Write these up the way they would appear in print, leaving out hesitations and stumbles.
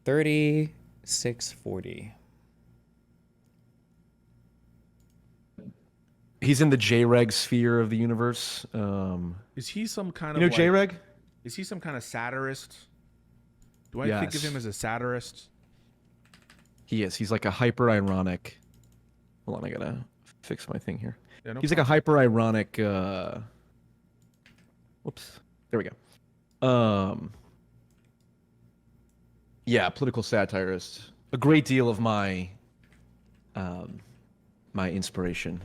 3640. He's in the J-Reg sphere of the universe. Is he some kind you of know J-Reg? Is he some kind of satirist? Do I think of Yes. him as a satirist? He is. He's like a hyper-ironic. Hold on, I gotta fix my thing here. Yeah, no He's like a hyper-ironic. Whoops. There we go. Yeah, political satirist. A great deal of my my inspiration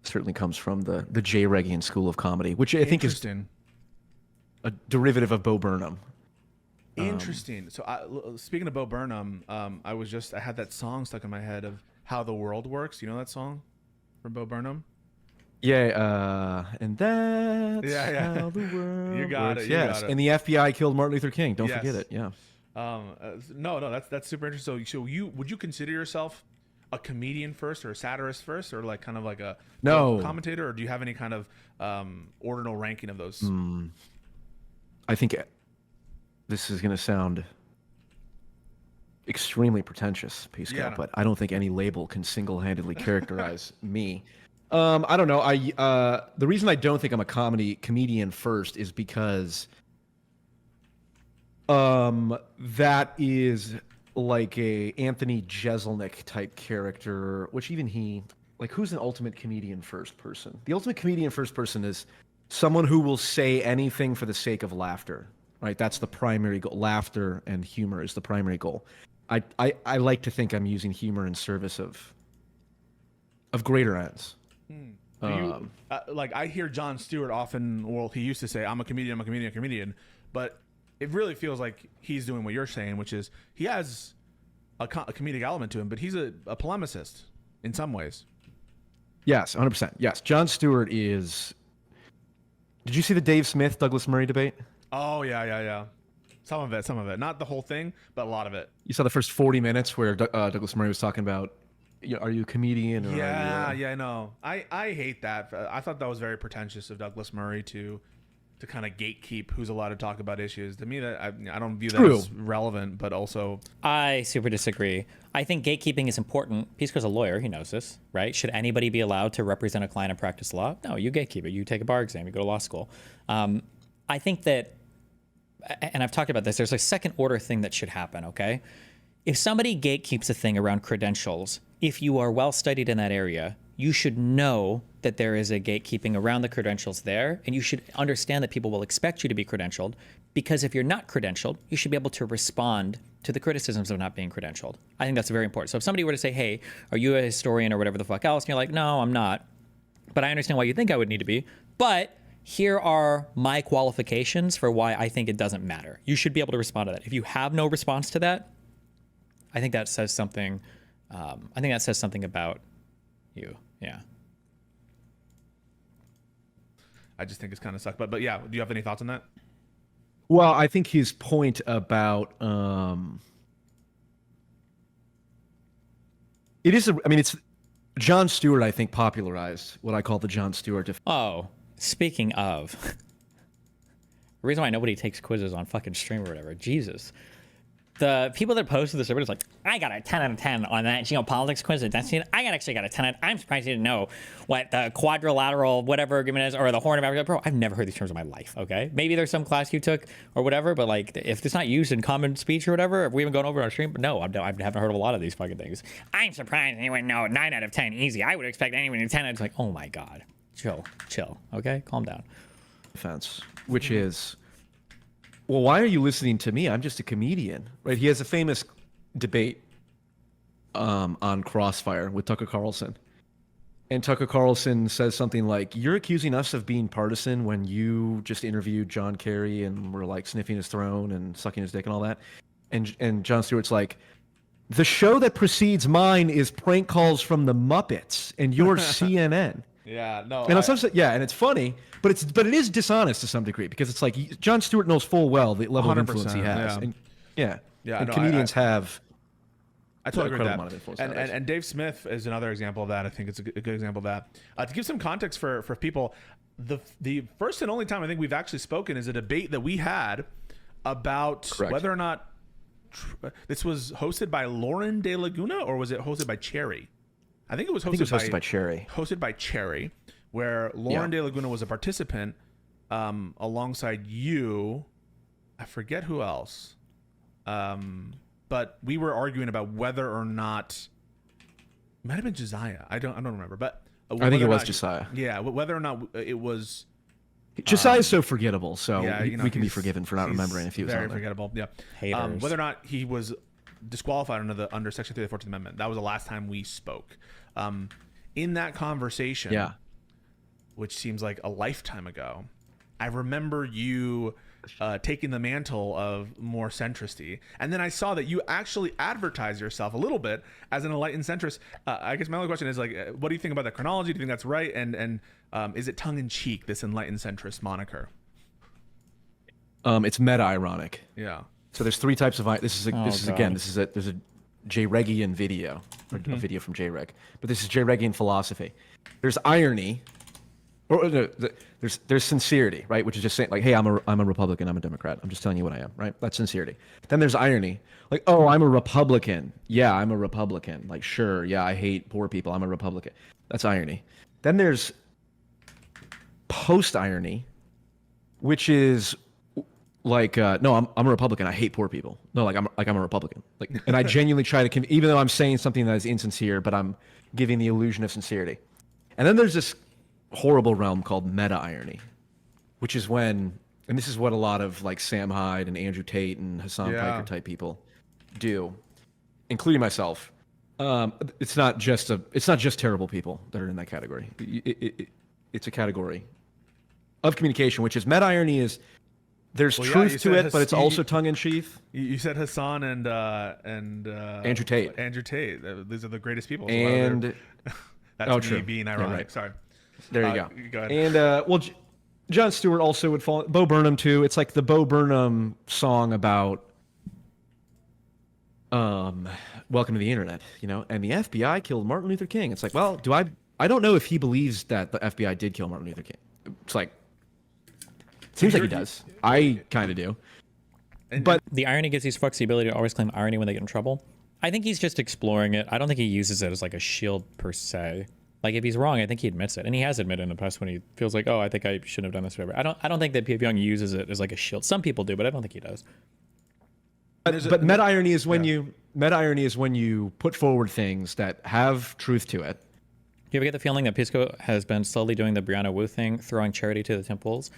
certainly comes from the J-Regian school of comedy, which I think is Interesting. a derivative of Bo Burnham. Interesting. So, speaking of Bo Burnham, I had that song stuck in my head of "How the World Works." You know that song from Bo Burnham? Yeah, and that's how the world You got works. it. You Yes, got it. and the FBI killed Martin Luther King. Don't Yes. forget it. Yeah. No, that's super interesting. So would you consider yourself a comedian first, or a satirist first, or like kind of like a No. commentator, or do you have any kind of ordinal ranking of those? I think this is going to sound extremely pretentious, Pisco, Yeah, no. but I don't think any label can single-handedly characterize me. I don't know. The reason I don't think I'm a comedian first is because that is like a Anthony Jeselnik type character, which even he, like, who's an ultimate comedian first person? The ultimate comedian first person is someone who will say anything for the sake of laughter, right? That's the primary goal. Laughter and humor is the primary goal. I like to think I'm using humor in service of greater ends. Do you, like, I hear Jon Stewart often, well, he used to say, I'm a comedian, but it really feels like he's doing what you're saying, which is he has a comedic element to him, but he's a polemicist in some ways. Yes, 100%. Yes, Jon Stewart is... Did you see the Dave Smith, Douglas Murray debate? Oh, yeah. Some of it. Not the whole thing, but a lot of it. You saw the first 40 minutes where Douglas Murray was talking about, are you a comedian? Or Yeah, are you I know. I hate that. I thought that was very pretentious of Douglas Murray to kind of gatekeep who's allowed to talk about issues. To me, that I don't view that as relevant, but also... I super disagree. I think gatekeeping is important. Pisco's a lawyer. He knows this, right? Should anybody be allowed to represent a client and practice law? No, you gatekeep it. You take a bar exam. You go to law school. I think that, and I've talked about this, there's a second order thing that should happen, okay? If somebody gatekeeps a thing around credentials, if you are well studied in that area, you should know that there is a gatekeeping around the credentials there, and you should understand that people will expect you to be credentialed, because if you're not credentialed, you should be able to respond to the criticisms of not being credentialed. I think that's very important. So if somebody were to say, hey, are you a historian or whatever the fuck else, and you're like, no, I'm not, but I understand why you think I would need to be, but here are my qualifications for why I think it doesn't matter. You should be able to respond to that. If you have no response to that, I think that says something. I think that says something about you. Yeah. I just think it's kind of sucked. But yeah, do you have any thoughts on that? Well, I think his point about it's Jon Stewart, I think, popularized what I call the Jon Stewart effect. Oh, speaking of, the reason why nobody takes quizzes on fucking stream or whatever, Jesus. The people that posted this, everybody's like, I got a 10 out of 10 on that geopolitics quiz at Destiny. actually got a 10 out. I'm surprised you didn't know what the quadrilateral whatever agreement is, or the Horn of Africa. Bro, I've never heard these terms in my life, okay? Maybe there's some class you took or whatever, but like, if it's not used in common speech or whatever, if we haven't gone over on stream, but no, I haven't heard of a lot of these fucking things. I'm surprised anyone know 9 out of 10 easy. I would expect anyone in 10 out of 10. Like, oh my God. Chill, okay? Calm down. Defense, which is, well, why are you listening to me? I'm just a comedian, right? He has a famous debate on Crossfire with Tucker Carlson. And Tucker Carlson says something like, you're accusing us of being partisan when you just interviewed John Kerry and were like sniffing his throne and sucking his dick and all that. And Jon Stewart's like, the show that precedes mine is Prank Calls from the Muppets and you're CNN. Yeah, no. And and it's funny, but it is dishonest to some degree, because it's like Jon Stewart knows full well the level of influence he has. Yeah. And comedians have. I totally agree incredible with amount of that. And Dave Smith is another example of that. I think it's a good example of that. To give some context for people, the first and only time I think we've actually spoken is a debate that we had about whether or not This was hosted by Lauren De Laguna, or was it hosted by Cherry? I think it was hosted, by Cherry. Hosted by Cherry, where Lauren De Laguna was a participant alongside you. I forget who else. But we were arguing about whether or not it might have been Josiah. I don't remember, but I think it was Josiah. Yeah, whether or not it was. Josiah is so forgettable, so yeah, we can be forgiven for not remembering if he was very on there. forgettable. Yeah, Haters. whether or not he was disqualified under Section 3 of the 14th Amendment. That was the last time we spoke. In that conversation, which seems like a lifetime ago, I remember you taking the mantle of more centristy, and then I saw that you actually advertise yourself a little bit as an enlightened centrist. I guess my only question is, like, what do you think about that chronology? Do you think that's right? And is it tongue in cheek, this enlightened centrist moniker? It's meta ironic. Yeah. So there's three types of there's a J-Regian video, or a video from J-Reg, but this is J-Regian philosophy. There's irony, or there's sincerity, right? Which is just saying, like, hey, I'm a Republican, I'm a Democrat, I'm just telling you what I am, right? That's sincerity. Then there's irony, like, oh, I'm a Republican, yeah, I'm a Republican, like, sure, yeah, I hate poor people, I'm a Republican. That's irony. Then there's post-irony, which is like, no, I'm a Republican, I hate poor people. No, I'm a Republican, like, and I genuinely try to even though I'm saying something that is insincere, but I'm giving the illusion of sincerity. And then there's this horrible realm called meta irony, which is when, and this is what a lot of like Sam Hyde and Andrew Tate and Hassan Piker type people do, including myself. It's not just terrible people that are in that category. It's a category of communication, which is meta irony is there's truth to it, but it's also tongue in cheek. You said Hassan and Andrew Tate. Andrew Tate. These are the greatest people. So And that's me being ironic. Yeah, right. Sorry. There you go. Go ahead. And Jon Stewart also would fall. Bo Burnham too. It's like the Bo Burnham song about welcome to the internet, you know. And the FBI killed Martin Luther King. It's like, well, I don't know if he believes that the FBI did kill Martin Luther King. It's like, seems like he does. I kind of do. But the irony gives these fucks the ability to always claim irony when they get in trouble. I think he's just exploring it. I don't think he uses it as like a shield per se. Like, if he's wrong, I think he admits it, and he has admitted in the past when he feels like, oh, I think I shouldn't have done this or whatever. I don't think that P.F. Young uses it as like a shield. Some people do, but I don't think he does. But meta irony is when you put forward things that have truth to it. Do you ever get the feeling that Pisco has been slowly doing the Brianna Wu thing, throwing charity to the temples?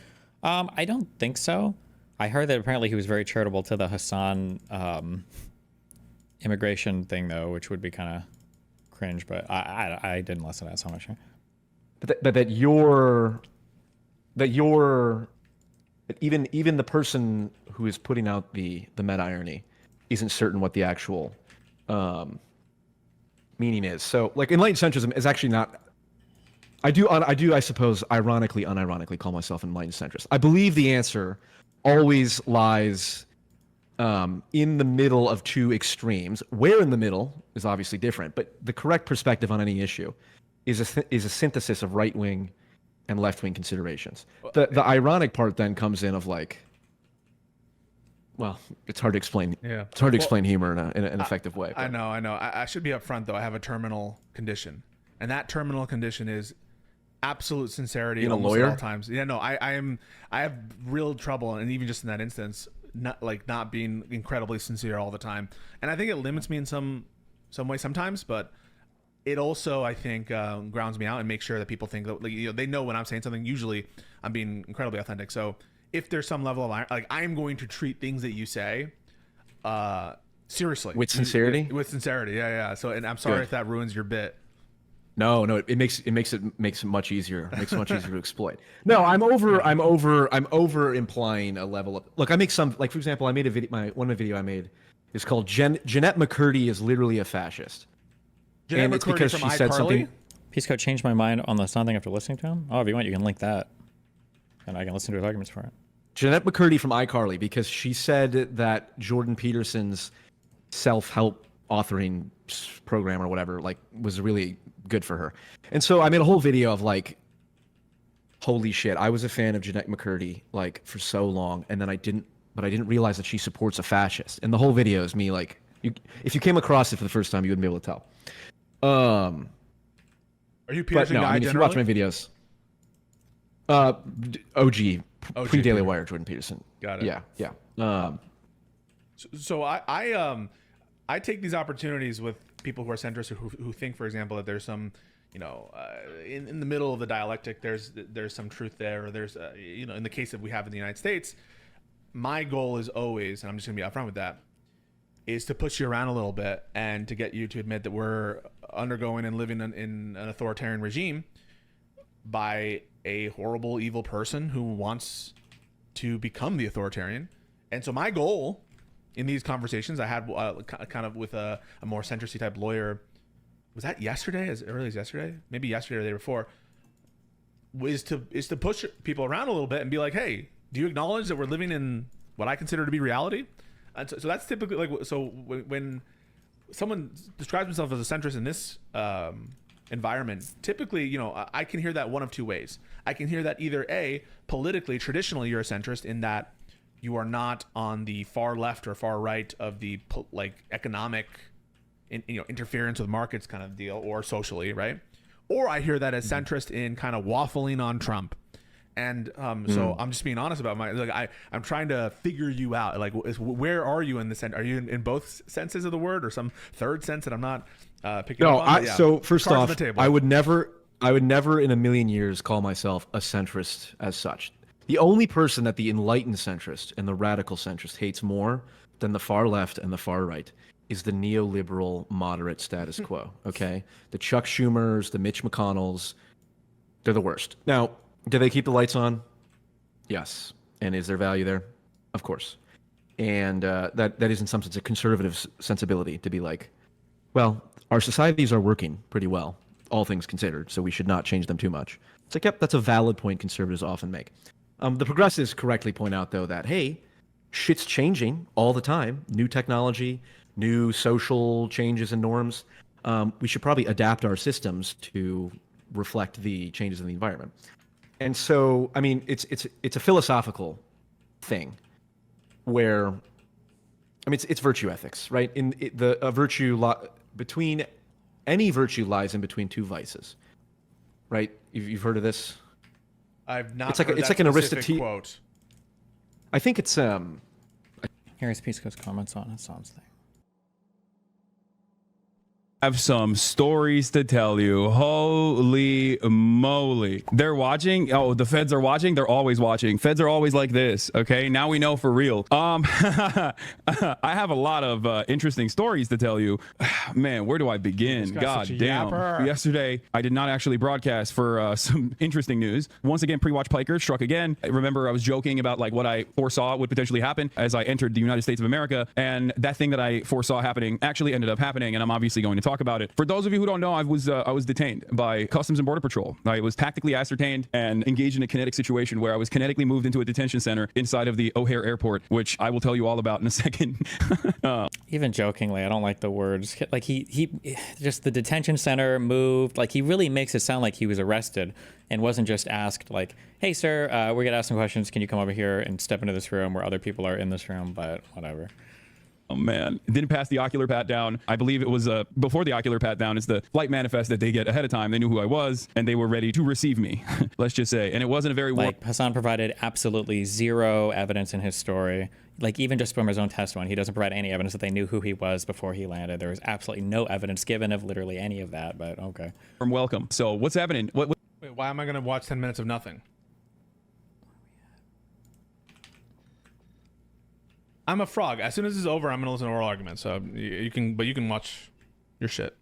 I don't think so. I heard that apparently he was very charitable to the Hassan immigration thing, though, which would be kind of cringe, but I didn't listen to that so much. But even the person who is putting out the meta irony isn't certain what the actual meaning is. So, like, enlightened centrism is actually not. I suppose, ironically, unironically, call myself an enlightened centrist. I believe the answer always lies in the middle of two extremes. Where in the middle is obviously different, but the correct perspective on any issue is a synthesis of right-wing and left-wing considerations. The ironic part then comes in of like, well, it's hard to explain. Yeah, it's hard to explain humor in an effective way. I know. I should be upfront though. I have a terminal condition, and that terminal condition is absolute sincerity. Being a almost lawyer? at all times. Yeah, no, I have real trouble, and even just in that instance, not being incredibly sincere all the time. And I think it limits me in some way sometimes, but it also, I think, grounds me out and makes sure that people think that, like, you know, they know when I'm saying something. Usually, I'm being incredibly authentic. So if there's some level of, like, I'm going to treat things that you say seriously With sincerity. With sincerity, yeah. So, and I'm sorry Good. if that ruins your bit. No, it makes it much easier. It makes it much easier to exploit. No, I'm over implying a level of, look, I make some, like, for example, I made a video, one of the video I made is called Jeanette McCurdy is literally a fascist. Jeanette And it's McCurdy because from she said iCarly? something. Pisco changed my mind on the Stein thing after listening to him. Oh, if you want, you can link that, and I can listen to his arguments for it. Jeanette McCurdy from iCarly, because she said that Jordan Peterson's self-help authoring program or whatever, like, was really good for her. And so I made a whole video of, like, holy shit, I was a fan of Jeanette McCurdy, like, for so long, and then I didn't but I didn't realize that she supports a fascist. And the whole video is me like, if you came across it for the first time, you wouldn't be able to tell. Are you Peterson but no, guy? I mean, if you watch my videos, OG pre-Daily Wire, Jordan Peterson. Got it. Yeah. So I take these opportunities with people who are centrists or who think, for example, that there's some, in the middle of the dialectic, there's some truth there, or there's, in the case that we have in the United States, my goal is always, and I'm just gonna be upfront with that, is to push you around a little bit and to get you to admit that we're undergoing and living in an authoritarian regime by a horrible, evil person who wants to become the authoritarian. And so my goal in these conversations I had kind of with a more centristy type lawyer, was that yesterday, as early as yesterday, maybe yesterday or the day before, is to push people around a little bit and be like, hey, do you acknowledge that we're living in what I consider to be reality? And so that's typically like, so when someone describes themselves as a centrist in this environment, typically, I can hear that one of two ways. I can hear that either A, politically, traditionally, you're a centrist in that you are not on the far left or far right of the economic interference with markets kind of deal, or socially, right? Or I hear that as centrist in kind of waffling on Trump. And so I'm just being honest about I'm trying to figure you out. Like, where are you in the sense? Are you in both senses of the word, or some third sense that I'm not picking up on? So first off, I would never in a million years call myself a centrist as such. The only person that the enlightened centrist and the radical centrist hates more than the far left and the far right is the neoliberal moderate status quo. Okay, the Chuck Schumers, the Mitch McConnells, they're the worst. Now, do they keep the lights on? Yes. And is there value there? Of course. And that is in some sense a conservative sensibility to be like, well, our societies are working pretty well, all things considered, so we should not change them too much. It's like, yep, that's a valid point conservatives often make. The progressives correctly point out, though, that, hey, shit's changing all the time. New technology, new social changes and norms. We should probably adapt our systems to reflect the changes in the environment. And so, I mean, it's a philosophical thing where, I mean, it's virtue ethics, right? Between any virtue lies in between two vices, right? You've heard of this? I've not. It's like an Aristotelian quote. I think it's Here's Pisco's comments on Hassan's thing. Have some stories to tell you. Holy moly. They're watching. Oh, the feds are watching. They're always watching. Feds are always like this. Okay, now we know for real. I have a lot of interesting stories to tell you. Man, where do I begin? God damn. Yesterday, I did not actually broadcast for some interesting news. Once again, pre-watch Piker struck again. Remember, I was joking about like what I foresaw would potentially happen as I entered the United States of America, and that thing that I foresaw happening actually ended up happening, and I'm obviously going to talk about it. For those of you who don't know, I was detained by Customs and Border Patrol. I was tactically ascertained and engaged in a kinetic situation where I was kinetically moved into a detention center inside of the O'Hare Airport, which I will tell you all about in a second. Even jokingly, I don't like the words. Like he just the detention center moved. Like he really makes it sound like he was arrested and wasn't just asked like, "Hey, sir, we're gonna ask some questions. Can you come over here and step into this room where other people are in this room?" But whatever. Oh man, didn't pass the ocular pat down. I believe it was before the ocular pat down is the flight manifest that they get ahead of time. They knew who I was and they were ready to receive me. Let's just say, and it wasn't a very like Hassan provided absolutely zero evidence in his story. Like even just from his own testimony, he doesn't provide any evidence that they knew who he was before he landed. There was absolutely no evidence given of literally any of that. But okay. Warm welcome. So what's happening? Wait, why am I going to watch 10 minutes of nothing? I'm a frog. As soon as this is over, I'm gonna listen to oral arguments. So you can watch your shit.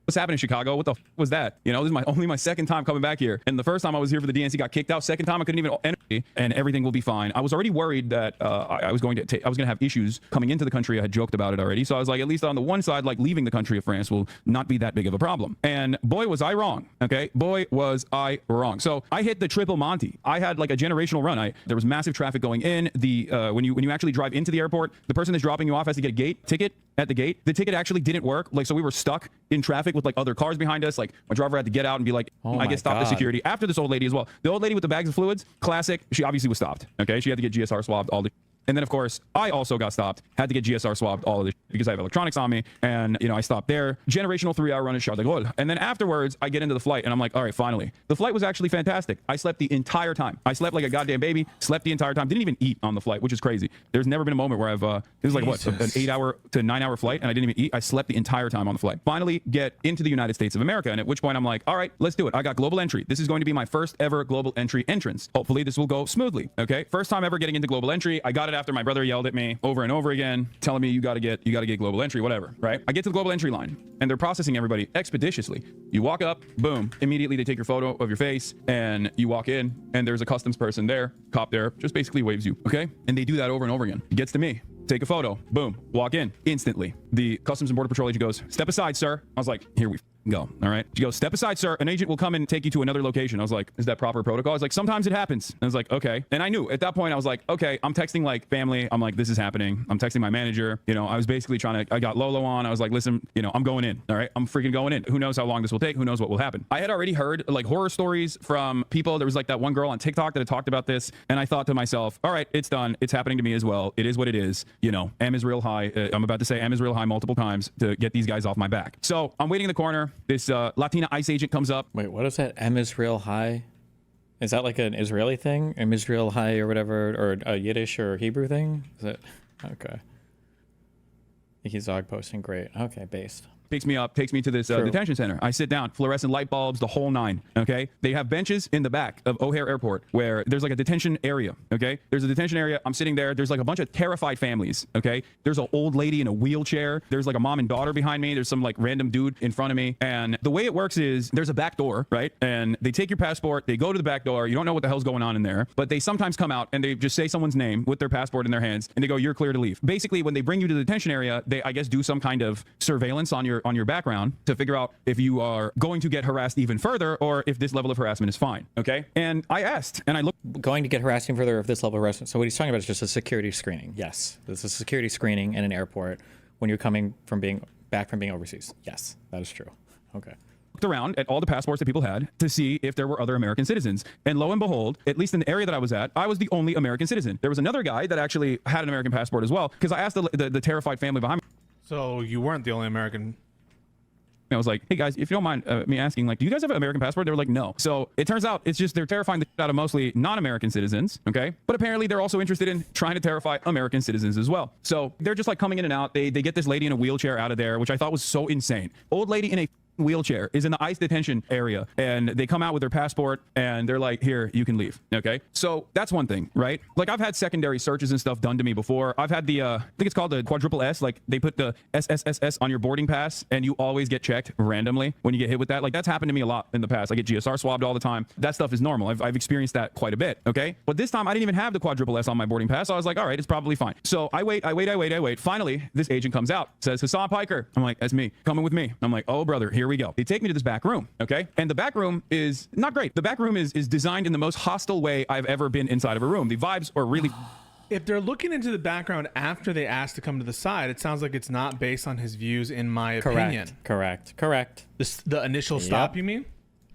What's happening in Chicago? What the f was that? You know, this is only my second time coming back here. And the first time I was here for the DNC got kicked out. Second time I couldn't even enter, and everything will be fine. I was already worried that I was going to have issues coming into the country. I had joked about it already. So I was like, at least on the one side, like leaving the country of France will not be that big of a problem. And boy, was I wrong. Okay, boy, was I wrong. So I hit the triple Monty. I had like a generational run. There was massive traffic going in. When you actually drive into the airport, the person that's dropping you off has to get a gate ticket. at the gate. The ticket actually didn't work. Like, so we were stuck in traffic with like other cars behind us. Like my driver had to get out and be like, Oh I my get stopped at God. security. After this old lady as well. The old lady with the bags of fluids, classic. She obviously was stopped. Okay. She had to get GSR swabbed, all the. And then, of course, I also got stopped, had to get GSR swabbed, all of this because I have electronics on me. And, you know, I stopped there. Generational 3-hour run in Charles de Gaulle. And then afterwards, I get into the flight and I'm like, all right, finally. The flight was actually fantastic. I slept the entire time. I slept like a goddamn baby, slept the entire time. Didn't even eat on the flight, which is crazy. There's never been a moment where I've, this is like what, an 8-hour to 9-hour flight and I didn't even eat. I slept the entire time on the flight. Finally get into the United States of America. And at which point I'm like, all right, let's do it. I got global entry. This is going to be my first ever global entry entrance. Hopefully this will go smoothly. Okay. First time ever getting into global entry. I got it after my brother yelled at me over and over again, telling me you got to get global entry, whatever, right? I get to the global entry line and they're processing everybody expeditiously. You walk up, boom, immediately they take your photo of your face and you walk in and there's a customs person there, cop there, just basically waves you, okay? And they do that over and over again. It gets to me. Take a photo, boom, walk in instantly. The Customs and Border Patrol agent goes, step aside, sir. I was like, here we go. All right. She goes, step aside, sir. An agent will come and take you to another location. I was like, is that proper protocol? I was like, sometimes it happens. I was like, okay. And I knew at that point, I was like, okay, I'm texting like family. I'm like, this is happening. I'm texting my manager. You know, I was basically I got Lolo on. I was like, listen, you know, I'm going in. All right. I'm freaking going in. Who knows how long this will take? Who knows what will happen? I had already heard like horror stories from people. There was like that one girl on TikTok that had talked about this. And I thought to myself, all right, it's done. It's happening to me as well. It is what it is. You know, M is real high. I'm about to say M is real high multiple times to get these guys off my back. So I'm waiting in the corner. This Latina ICE agent comes up. Wait, what is that? M is real high? Is that like an Israeli thing? M is real high or whatever, or a Yiddish or Hebrew thing? Is it? Okay. He's dog posting. Great. Okay, based. Picks me up, takes me to this detention center. I sit down, fluorescent light bulbs, the whole nine. Okay. They have benches in the back of O'Hare Airport where there's like a detention area. Okay. There's a detention area. I'm sitting there. There's like a bunch of terrified families. Okay. There's an old lady in a wheelchair. There's like a mom and daughter behind me. There's some like random dude in front of me. And the way it works is there's a back door, right? And they take your passport. They go to the back door. You don't know what the hell's going on in there, but they sometimes come out and they just say someone's name with their passport in their hands and they go, you're clear to leave. Basically, when they bring you to the detention area, they, I guess, do some kind of surveillance on your background to figure out if you are going to get harassed even further or if this level of harassment is fine. Okay. And I asked and I looked. Going to get harassing further of this level of harassment. So what he's talking about is just a security screening. Yes. There's a security screening in an airport when you're coming from being back from being overseas. Yes, that is true. Okay. Looked around at all the passports that people had to see if there were other American citizens. And lo and behold, at least in the area that I was at, I was the only American citizen. There was another guy that actually had an American passport as well because I asked the terrified family behind me. So you weren't the only American. I was like, hey guys, if you don't mind me asking, like, do you guys have an American passport? They were like, no. So it turns out it's just they're terrifying the shit out of mostly non-American citizens, okay? But apparently they're also interested in trying to terrify American citizens as well. So they're just like coming in and out. They get this lady in a wheelchair out of there, which I thought was so insane. Old lady in a wheelchair is in the ICE detention area and they come out with their passport and they're like, here, you can leave. Okay. So that's one thing, right? Like I've had secondary searches and stuff done to me before. I've had the, I think it's called the quadruple S. Like they put the SSSS on your boarding pass and you always get checked randomly when you get hit with that. Like that's happened to me a lot in the past. I get GSR swabbed all the time. That stuff is normal. I've experienced that quite a bit. Okay. But this time I didn't even have the quadruple S on my boarding pass. So I was like, all right, it's probably fine. So I wait. Finally, this agent comes out, says Hassan Piker. I'm like, that's me, coming with me. I'm like, oh brother, here we go. They take me to this back room. Okay. And the back room is not great. The back room is designed in the most hostile way I've ever been inside of a room. The vibes are really If they're looking into the background after they asked to come to the side, it sounds like it's not based on his views, in my opinion. Correct. The initial stop, you mean?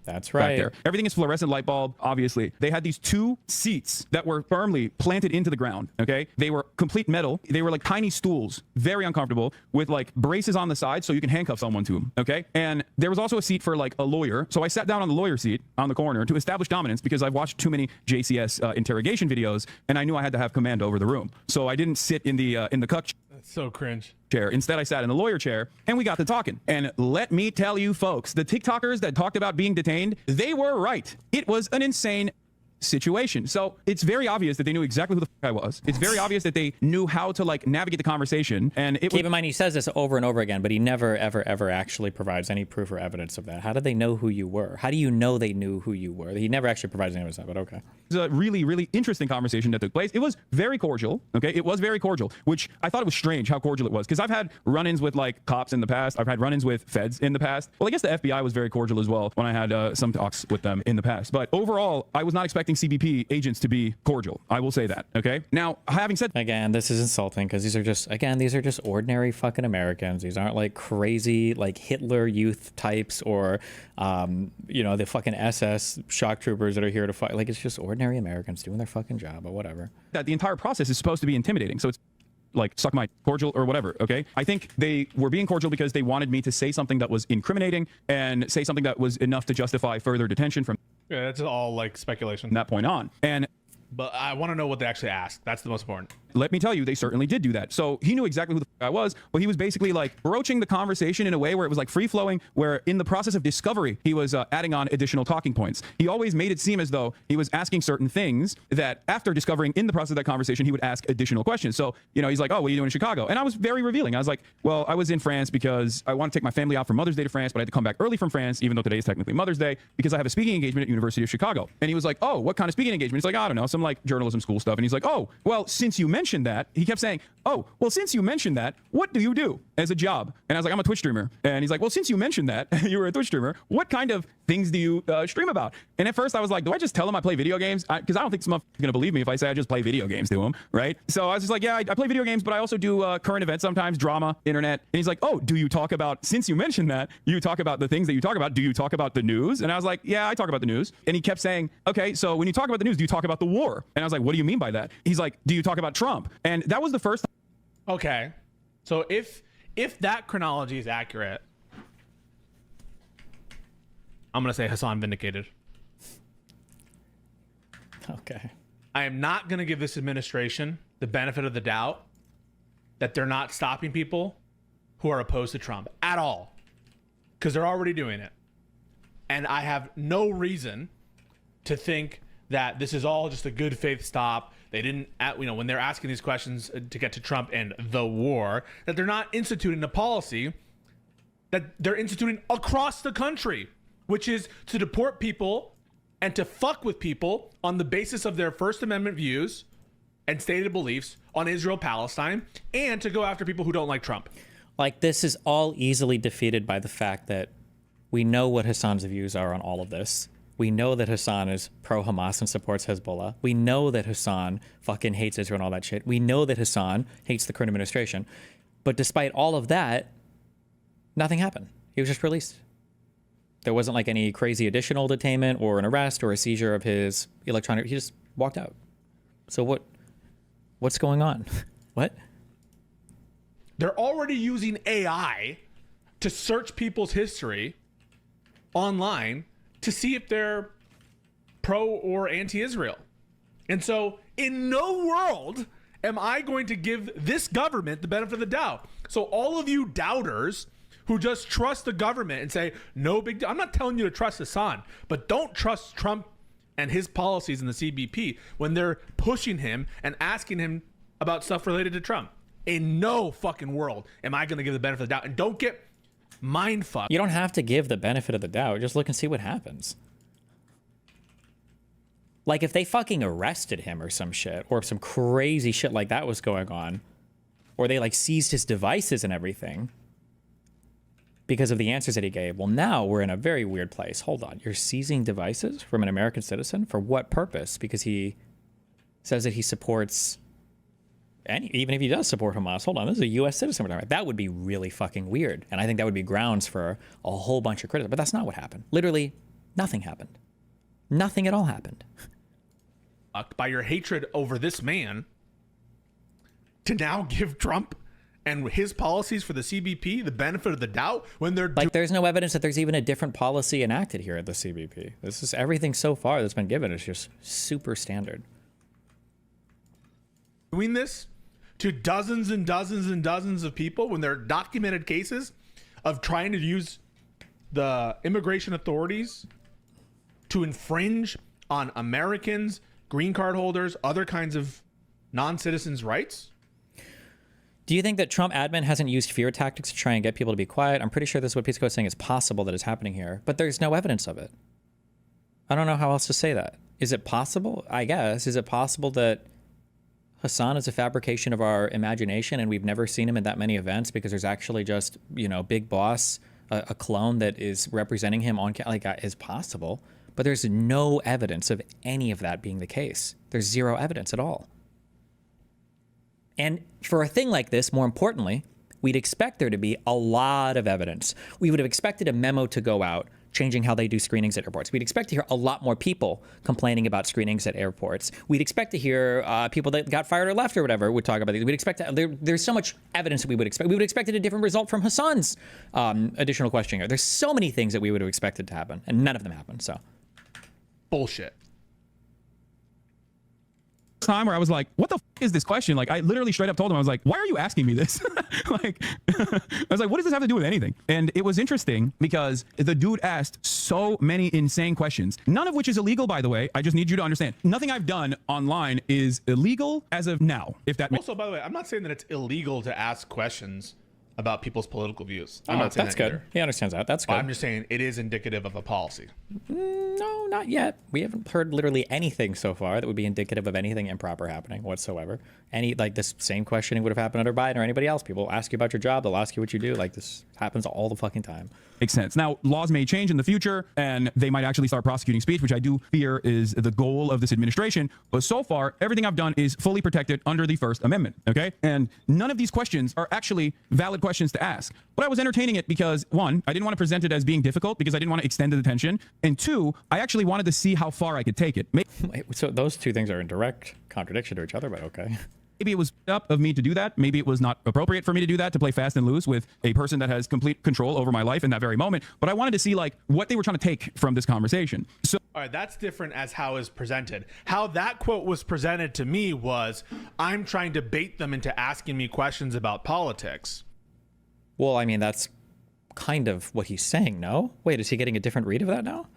That's back right. there. Everything is fluorescent light bulb, obviously. They had these 2 seats that were firmly planted into the ground, okay? They were complete metal. They were like tiny stools, very uncomfortable, with like braces on the side so you can handcuff someone to them, okay? And there was also a seat for like a lawyer. So I sat down on the lawyer seat on the corner to establish dominance because I've watched too many JCS interrogation videos and I knew I had to have command over the room. So I didn't sit in the cuck That's so cringe. chair. Instead, I sat in the lawyer chair and we got to talking. And let me tell you folks, the TikTokers that talked about being detained, they were right. It was an insane situation. So it's very obvious that they knew exactly who the fuck I was. It's very obvious that they knew how to like navigate the conversation. And it Keep in mind, he says this over and over again, but he never, ever actually provides any proof or evidence of that. How did they know who you were? How do you know they knew who you were? He never actually provides any evidence of that, but okay. was a really, really interesting conversation that took place. It was very cordial. Okay. It was very cordial, which I thought it was strange how cordial it was. Cause I've had run-ins with like cops in the past. I've had run-ins with feds in the past. Well, I guess the FBI was very cordial as well when I had some talks with them in the past, but overall I was not expecting expecting CBP agents to be cordial. I will say that. Okay. Now, having said Again, this is insulting because these are just ordinary fucking Americans. These aren't like crazy like Hitler youth types or the fucking SS shock troopers that are here to fight. Like, it's just ordinary Americans doing their fucking job or whatever. that, the entire process is supposed to be intimidating. So it's like suck my cordial or whatever. Okay. I think they were being cordial because they wanted me to say something that was incriminating and say something that was enough to justify further detention from Yeah, that's all like speculation. that point on. And But I want to know what they actually asked. That's the most important. let me tell you, they certainly did do that. So he knew exactly who the I was, but he was basically like broaching the conversation in a way where it was like free flowing, where in the process of discovery, he was adding on additional talking points. He always made it seem as though he was asking certain things that after discovering in the process of that conversation, he would ask additional questions. So, he's like, oh, what are you doing in Chicago? And I was very revealing. I was like, well, I was in France because I want to take my family out for Mother's Day to France, but I had to come back early from France, even though today is technically Mother's Day, because I have a speaking engagement at University of Chicago. And he was like, oh, what kind of speaking engagement? He's like, I don't know, some like journalism school stuff. And he's like, oh, well, since you mentioned that, he kept saying, oh, well, since you mentioned that, what do you do as a job? And I was like, I'm a Twitch streamer. And he's like, well, since you mentioned that you were a Twitch streamer, what kind of things do you stream about? And at first I was like, do I just tell him I play video games? Because I don't think someone's going to believe me if I say I just play video games to him, right? So I was just like, yeah, I play video games, but I also do current events sometimes, drama, internet. And he's like, oh, do you talk about, since you mentioned that, you talk about the things that you talk about, do you talk about the news? And I was like, yeah, I talk about the news. And he kept saying, okay, so when you talk about the news, do you talk about the war? And I was like, what do you mean by that? He's like, do you talk about Trump? And that was the first Okay. So if that chronology is accurate, I'm going to say Hassan vindicated. Okay. I am not going to give this administration the benefit of the doubt that they're not stopping people who are opposed to Trump at all, because they're already doing it. And I have no reason to think that this is all just a good faith stop. They didn't, when they're asking these questions to get to Trump and the war, that they're not instituting a policy that they're instituting across the country, which is to deport people and to fuck with people on the basis of their First Amendment views and stated beliefs on Israel, Palestine, and to go after people who don't like Trump. Like, this is all easily defeated by the fact that we know what Hassan's views are on all of this. We know that Hassan is pro-Hamas and supports Hezbollah. We know that Hassan fucking hates Israel and all that shit. We know that Hassan hates the current administration. But despite all of that, nothing happened. He was just released. There wasn't like any crazy additional detainment or an arrest or a seizure of his electronic. He just walked out. So what's going on? What? They're already using AI to search people's history online to see if they're pro or anti-Israel. And so in no world am I going to give this government the benefit of the doubt. So all of you doubters who just trust the government and say, no big deal. I'm not telling you to trust Hassan, but don't trust Trump and his policies in the CBP when they're pushing him and asking him about stuff related to Trump. In no fucking world am I going to give the benefit of the doubt. And don't get mind fucked. You don't have to give the benefit of the doubt. Just look and see what happens. Like, if they fucking arrested him or some shit, or some crazy shit like that was going on, or they like seized his devices and everything because of the answers that he gave, well, now we're in a very weird place. Hold on. You're seizing devices from an American citizen? For what purpose? Because he says that he supports even if he does support Hamas. Hold on, this is a U.S. citizen we're talking about. That would be really fucking weird. And I think that would be grounds for a whole bunch of criticism. But that's not what happened. Literally, nothing happened. Nothing at all happened. By your hatred over this man to now give Trump and his policies for the CBP the benefit of the doubt when they're like, there's no evidence that there's even a different policy enacted here at the CBP. This is everything so far that's been given is just super standard. Doing this to dozens and dozens and dozens of people when there are documented cases of trying to use the immigration authorities to infringe on Americans, green card holders, other kinds of non-citizens' rights. Do you think that Trump admin hasn't used fear tactics to try and get people to be quiet? I'm pretty sure this is what Pisco is saying is possible that is happening here, but there's no evidence of it. I don't know how else to say that. Is it possible? I guess. Is it possible that Hassan is a fabrication of our imagination and we've never seen him in that many events because there's actually just, Big Boss, a clone that is representing him on, like, is possible. But there's no evidence of any of that being the case. There's zero evidence at all. And for a thing like this, more importantly, we'd expect there to be a lot of evidence. We would have expected a memo to go out changing how they do screenings at airports. We'd expect to hear a lot more people complaining about screenings at airports. We'd expect to hear people that got fired or left or whatever would talk about these. We'd expect there's so much evidence that we would expect. We would have expected a different result from Hassan's additional questionnaire. There's so many things that we would have expected to happen, and none of them happened. So Bullshit. Time where I was like, what the is this question? Like, I literally straight up told him, I was like, why are you asking me this? Like, I was like, what does this have to do with anything? And it was interesting because the dude asked so many insane questions, none of which is illegal, by the way. I just need you to understand, nothing I've done online is illegal as of now, if that makes Also, by the way, I'm not saying that it's illegal to ask questions about people's political views. I'm not saying that's that good. either. He understands that. That's good. I'm just saying it is indicative of a policy. No, not yet. We haven't heard literally anything so far that would be indicative of anything improper happening whatsoever. Any, like, this same questioning would have happened under Biden or anybody else. People ask you about your job. They'll ask you what you do. Like, this happens all the fucking time. Makes sense. Now, laws may change in the future, and they might actually start prosecuting speech, which I do fear is the goal of this administration. But so far, everything I've done is fully protected under the First Amendment, okay? And none of these questions are actually valid questions to ask. But I was entertaining it because, one, I didn't want to present it as being difficult because I didn't want to extend the detention. And two, I actually wanted to see how far I could take it. So those two things are in direct contradiction to each other, but okay. Maybe it was up of me to do that. Maybe it was not appropriate for me to do that, to play fast and loose with a person that has complete control over my life in that very moment. But I wanted to see like what they were trying to take from this conversation. So All right, that's different as how is presented. How that quote was presented to me was, I'm trying to bait them into asking me questions about politics. Well, I mean, that's kind of what he's saying, no? Wait, is he getting a different read of that now?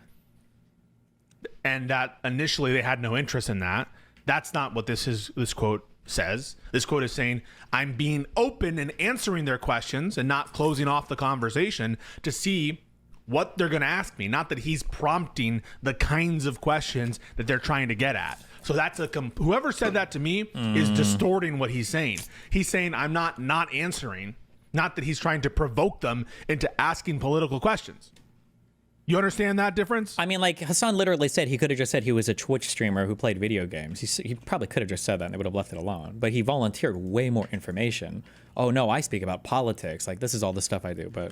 And that initially they had no interest in that. That's not what this quote says. This quote is saying, I'm being open and answering their questions and not closing off the conversation to see what they're going to ask me. Not that he's prompting the kinds of questions that they're trying to get at. So that's whoever said that to me is distorting what he's saying. He's saying I'm not answering, not that he's trying to provoke them into asking political questions. You understand that difference? I mean, like, Hassan literally said he could have just said he was a Twitch streamer who played video games. He probably could have just said that and they would have left it alone. But he volunteered way more information. Oh, no, I speak about politics. Like, this is all the stuff I do. But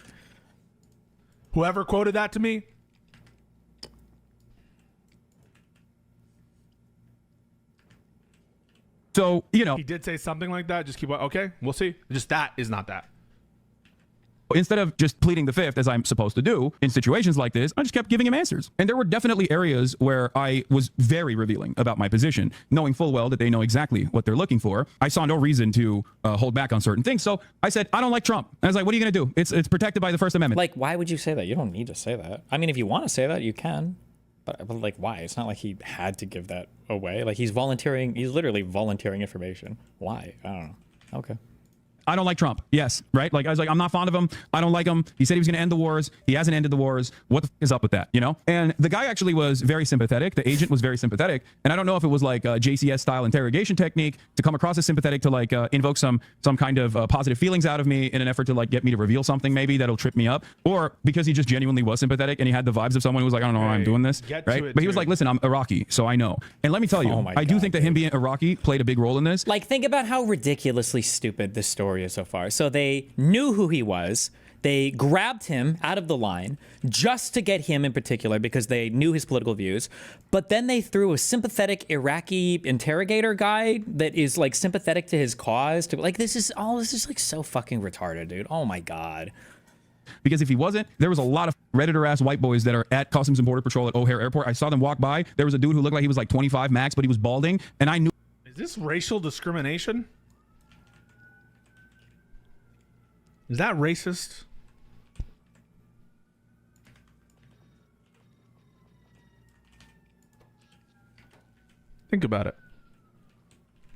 whoever quoted that to me, so, you know, he did say something like that. Just keep on. Okay, we'll see. Just that is not that. instead of just pleading the fifth as I'm supposed to do in situations like this, I just kept giving him answers. And there were definitely areas where I was very revealing about my position, knowing full well that they know exactly what they're looking for. I saw no reason to hold back on certain things. So I said, I don't like Trump. And I was like, what are you going to do? It's protected by the First Amendment. Like, why would you say that? You don't need to say that. I mean, if you want to say that, you can. But like, why? It's not like he had to give that away. Like, he's volunteering. He's literally volunteering information. Why? I don't know. Okay. I don't like Trump. Yes, right? Like, I was like, I'm not fond of him. I don't like him. He said he was going to end the wars. He hasn't ended the wars. What the f is up with that, you know? And the guy actually was very sympathetic. The agent was very sympathetic. And I don't know if it was like a JCS style interrogation technique to come across as sympathetic to like invoke some kind of positive feelings out of me in an effort to like get me to reveal something maybe that'll trip me up, or because he just genuinely was sympathetic and he had the vibes of someone who was like, I don't know why I'm doing this, right? But he was like, listen, I'm Iraqi, so I know. And let me tell you, I do think that him being Iraqi played a big role in this. Like, think about how ridiculously stupid this story is so far. So they knew who he was. They grabbed him out of the line just to get him in particular because they knew his political views. But then they threw a sympathetic Iraqi interrogator guy that is like sympathetic to his cause. To like, this is like so fucking retarded, dude. Oh my God. Because if he wasn't, there was a lot of Redditor ass white boys that are at Customs and Border Patrol at O'Hare Airport. I saw them walk by. There was a dude who looked like he was like 25 max, but he was balding. And I knew. Is this racial discrimination? Is that racist? Think about it.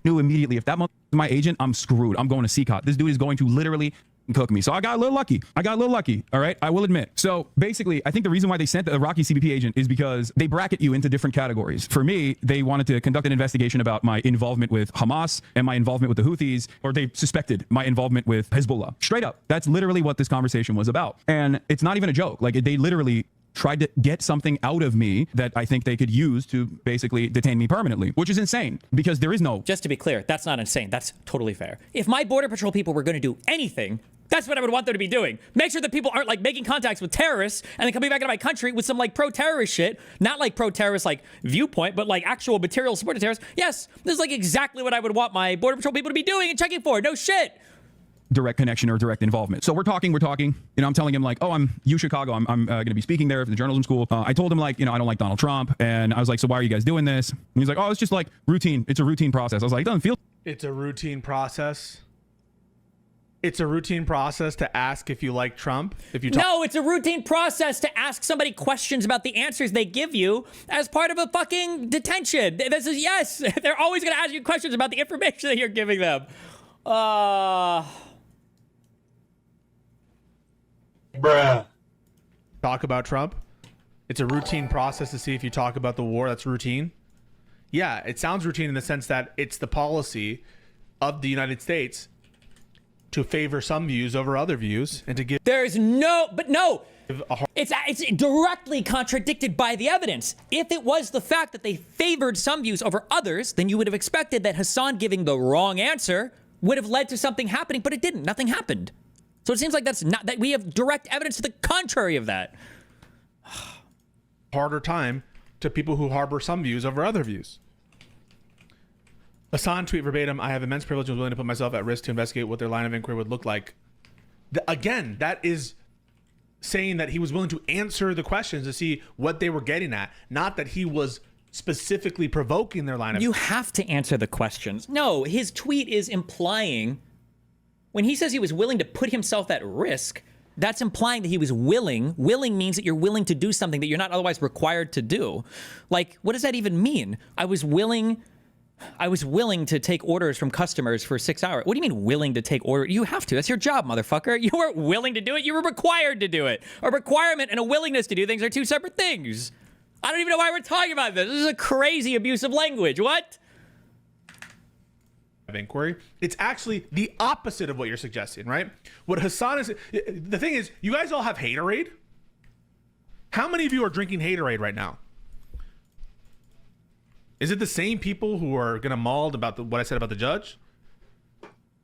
Knew immediately if that is my agent, I'm screwed. I'm going to CCOT. This dude is going to literally cook me. So I got a little lucky. All right. I will admit. So basically, I think the reason why they sent the Iraqi CBP agent is because they bracket you into different categories. For me, they wanted to conduct an investigation about my involvement with Hamas and my involvement with the Houthis, or they suspected my involvement with Hezbollah. Straight up. That's literally what this conversation was about. And it's not even a joke. Like, they literally tried to get something out of me that I think they could use to basically detain me permanently, which is insane because there is no... Just to be clear, that's not insane. That's totally fair. If my Border Patrol people were going to do anything, that's what I would want them to be doing. Make sure that people aren't like making contacts with terrorists and then coming back into my country with some like pro-terrorist shit. Not like pro-terrorist like viewpoint, but like actual material support to terrorists. Yes, this is like exactly what I would want my Border Patrol people to be doing and checking for. No shit. Direct connection or direct involvement. So we're talking, you know, I'm telling him like, oh, I'm Chicago. I'm going to be speaking there for the journalism school. I told him like, you know, I don't like Donald Trump. And I was like, so why are you guys doing this? And he's like, oh, it's just like routine. It's a routine process. I was like, it doesn't feel. It's a routine process. It's a routine process to ask if you like Trump. If you No, it's a routine process to ask somebody questions about the answers they give you as part of a fucking detention. This is, yes, they're always going to ask you questions about the information that you're giving them. Bruh. talk about Trump. It's a routine process to see if you talk about the war. That's routine. Yeah, it sounds routine in the sense that it's the policy of the United States to favor some views over other views and to give... There's no, but no, it's directly contradicted by the evidence. If it was the fact that they favored some views over others, then you would have expected that Hassan giving the wrong answer would have led to something happening, but it didn't. Nothing happened. So it seems like that's not, that we have direct evidence to the contrary of that. harder time to people who harbor some views over other views. Hassan tweet verbatim, I have immense privilege and was willing to put myself at risk to investigate what their line of inquiry would look like. Again, that is saying that he was willing to answer the questions to see what they were getting at, not that he was specifically provoking their line of... You have to answer the questions. No, his tweet is implying, when he says he was willing to put himself at risk, that's implying that he was willing. Willing means that you're willing to do something that you're not otherwise required to do. Like, what does that even mean? I was willing to take orders from customers for 6 hours. What do you mean willing to take orders? You have to. That's your job, motherfucker. You weren't willing to do it. You were required to do it. A requirement and a willingness to do things are two separate things. I don't even know why we're talking about this. This is a crazy abuse of language. What? Inquiry. It's actually the opposite of what you're suggesting, right? What Hassan is... The thing is, you guys all have haterade? How many of you are drinking haterade right now? Is it the same people who are going to maul about what I said about the judge?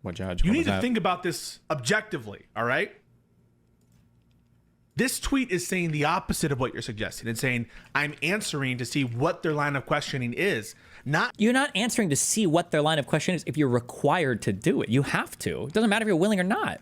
What judge? You need to think about this objectively, all right? This tweet is saying the opposite of what you're suggesting. It's saying, I'm answering to see what their line of questioning is. You're not answering to see what their line of question is if you're required to do it. You have to. It doesn't matter if you're willing or not.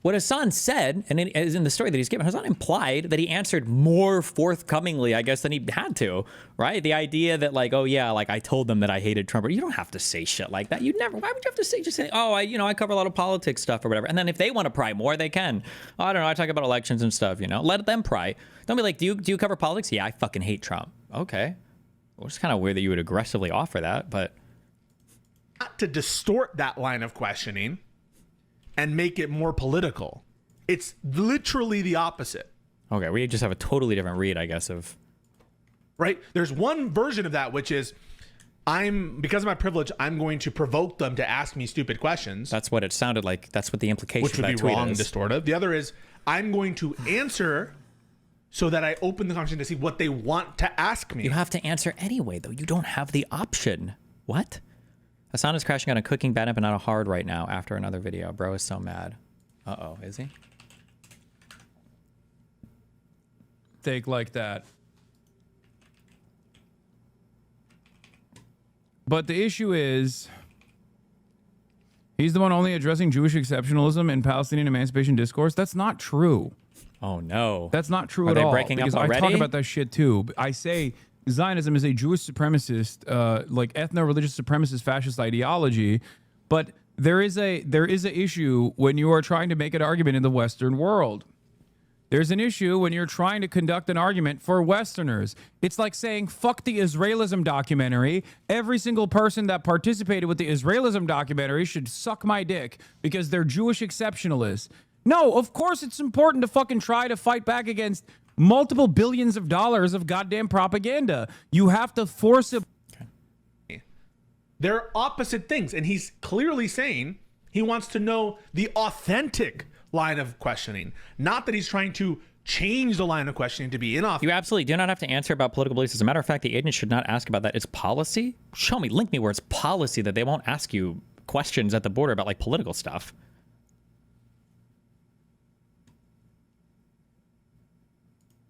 What Hassan said, and it is in the story that he's given, Hassan implied that he answered more forthcomingly, I guess, than he had to, right? The idea that like, oh yeah, like I told them that I hated Trump. You don't have to say shit like that. You never, why would you have to say, just say, oh, I cover a lot of politics stuff or whatever. And then if they want to pry more, they can. Oh, I don't know, I talk about elections and stuff, let them pry. Don't be like, do you cover politics? Yeah, I fucking hate Trump. Okay. Well, it's kind of weird that you would aggressively offer that, but. Not to distort that line of questioning and make it more political. It's literally the opposite. Okay, we just have a totally different read, I guess, of... Right? There's one version of that, which is, because of my privilege, I'm going to provoke them to ask me stupid questions. That's what it sounded like. That's what the implication of that tweet is. Which would be wrong and distortive. The other is, I'm going to answer so that I open the conversation to see what they want to ask me. You have to answer anyway, though. You don't have the option. What? Hassan is crashing on a cooking banana banana hard right now after another video. Bro is so mad. Uh-oh, is he? Take like that. But the issue is, he's the one only addressing Jewish exceptionalism in Palestinian emancipation discourse. That's not true. Oh, no. That's not true at all. Are they breaking up already? I talk about that shit, too. I say... Zionism is a Jewish supremacist, like ethno-religious supremacist fascist ideology, but there is a issue when you are trying to make an argument in the Western world. There's an issue when you're trying to conduct an argument for Westerners. It's like saying, fuck the Israelism documentary. Every single person that participated with the Israelism documentary should suck my dick because they're Jewish exceptionalists. No, of course it's important to fucking try to fight back against multiple billions of dollars of goddamn propaganda. You have to force it. Okay. They're opposite things. And he's clearly saying he wants to know the authentic line of questioning. Not that he's trying to change the line of questioning to be inoffensive. You absolutely do not have to answer about political beliefs. As a matter of fact, the agent should not ask about that. It's policy. Show me, link me where it's policy that they won't ask you questions at the border about like political stuff.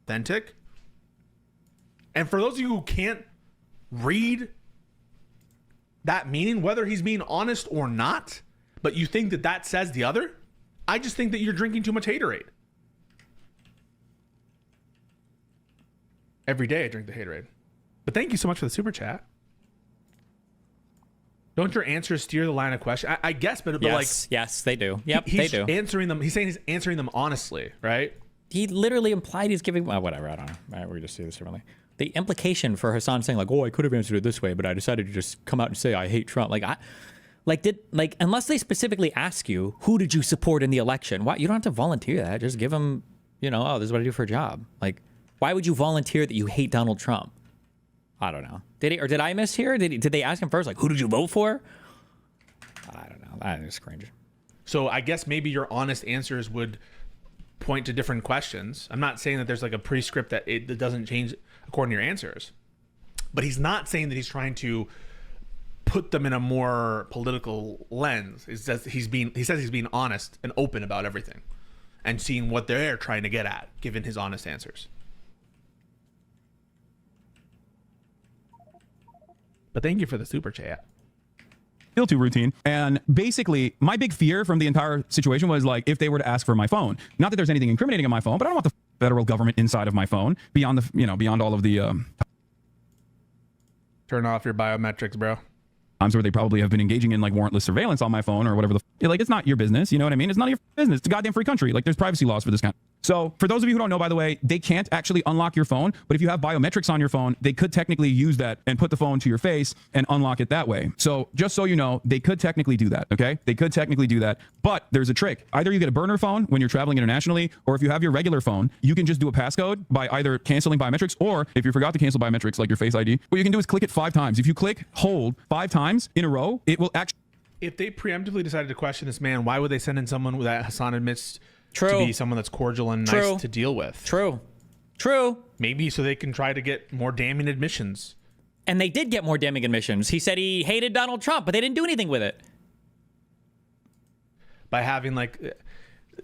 Authentic. And for those of you who can't read that meaning, whether he's being honest or not, but you think that that says the other, I just think that you're drinking too much haterade. Every day I drink the haterade. But thank you so much for the super chat. Don't your answers steer the line of question? I guess, but Yes, like, yes, they do. Yep, he's they do. answering them. He's saying he's answering them honestly, right? He literally implied he's giving. Well, whatever. I don't know. Right, we just see this differently. The implication for Hassan saying like, "Oh, I could have answered it this way, but I decided to just come out and say I hate Trump." Unless they specifically ask you who did you support in the election, why you don't have to volunteer that. Just give them, oh, this is what I do for a job. Like, why would you volunteer that you hate Donald Trump? I don't know. Did I mishear? Did they ask him first? Like, who did you vote for? I don't know. That is cringe. So I guess maybe your honest answers would point to different questions. I'm not saying that there's like a prescript that it doesn't change according to your answers, but he's not saying that he's trying to put them in a more political lens. He says he's being honest and open about everything and seeing what they're trying to get at, given his honest answers. But thank you for the super chat. Feel too routine. And basically, my big fear from the entire situation was like, if they were to ask for my phone, not that there's anything incriminating in my phone, but I don't want the federal government inside of my phone beyond the, beyond all of the Turn off your biometrics, bro. times where they probably have been engaging in like warrantless surveillance on my phone or whatever like, it's not your business. You know what I mean? It's none of your business. It's a goddamn free country. Like, there's privacy laws for this kind. So for those of you who don't know, by the way, they can't actually unlock your phone, but if you have biometrics on your phone, they could technically use that and put the phone to your face and unlock it that way. So just so you know, they could technically do that, okay? They could technically do that, but there's a trick. Either you get a burner phone when you're traveling internationally, or if you have your regular phone, you can just do a passcode by either canceling biometrics, or if you forgot to cancel biometrics like your Face ID, what you can do is click it 5 times. If you click hold 5 times in a row, it will actually... If they preemptively decided to question this man, why would they send in someone that Hassan admits True. to be someone that's cordial and True. nice to deal with? True. Maybe so they can try to get more damning admissions. And they did get more damning admissions. He said he hated Donald Trump, but they didn't do anything with it. By having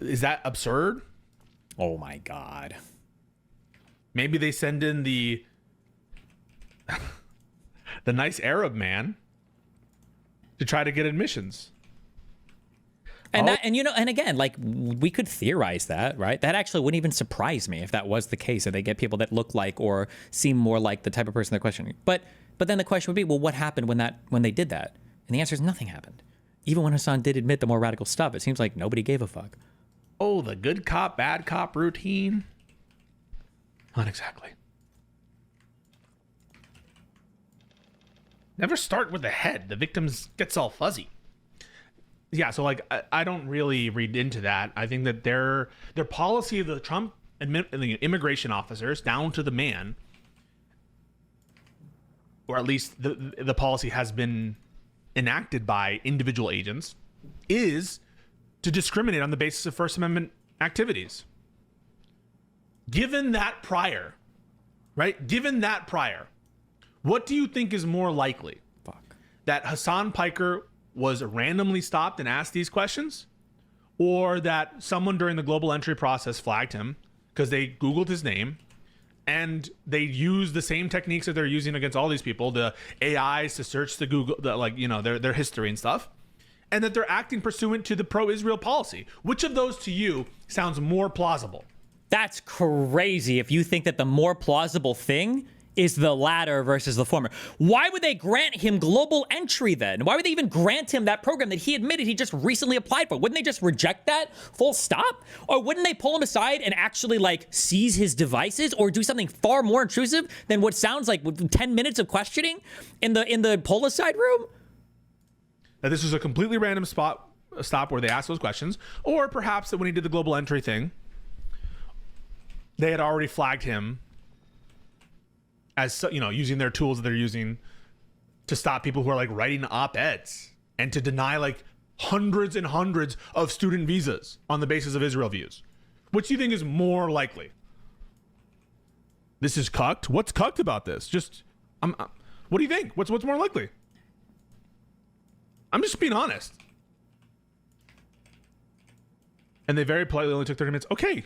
is that absurd? Oh my God. Maybe they send in the nice Arab man to try to get admissions. And and again, like, we could theorize that, right? That actually wouldn't even surprise me if that was the case, that they get people that look like or seem more like the type of person they're questioning. But then the question would be, well, what happened when they did that? And the answer is nothing happened. Even when Hassan did admit the more radical stuff, it seems like nobody gave a fuck. Oh, the good cop, bad cop routine? Not exactly. Never start with the head. The victims gets all fuzzy. Yeah, so I don't really read into that. I think that their policy of the Trump immigration officers down to the man, or at least the policy has been enacted by individual agents, is to discriminate on the basis of First Amendment activities. Given that prior, what do you think is more likely? That Hassan Piker was randomly stopped and asked these questions, or that someone during the global entry process flagged him because they Googled his name and they used the same techniques that they're using against all these people, the AIs to search the Google, their history and stuff, and that they're acting pursuant to the pro-Israel policy? Which of those to you sounds more plausible? That's crazy if you think that the more plausible thing is the latter versus the former. Why would they grant him global entry then? Why would they even grant him that program that he admitted he just recently applied for? Wouldn't they just reject that full stop? Or wouldn't they pull him aside and actually seize his devices or do something far more intrusive than what sounds like 10 minutes of questioning in the pull aside room? That this was a completely random stop where they asked those questions, or perhaps that when he did the global entry thing, they had already flagged him as, using their tools that they're using to stop people who are writing op-eds and to deny hundreds and hundreds of student visas on the basis of Israel views. Which do you think is more likely? This is cucked. What's cucked about this? Just, what do you think? What's more likely? I'm just being honest. And they very politely only took 30 minutes. Okay,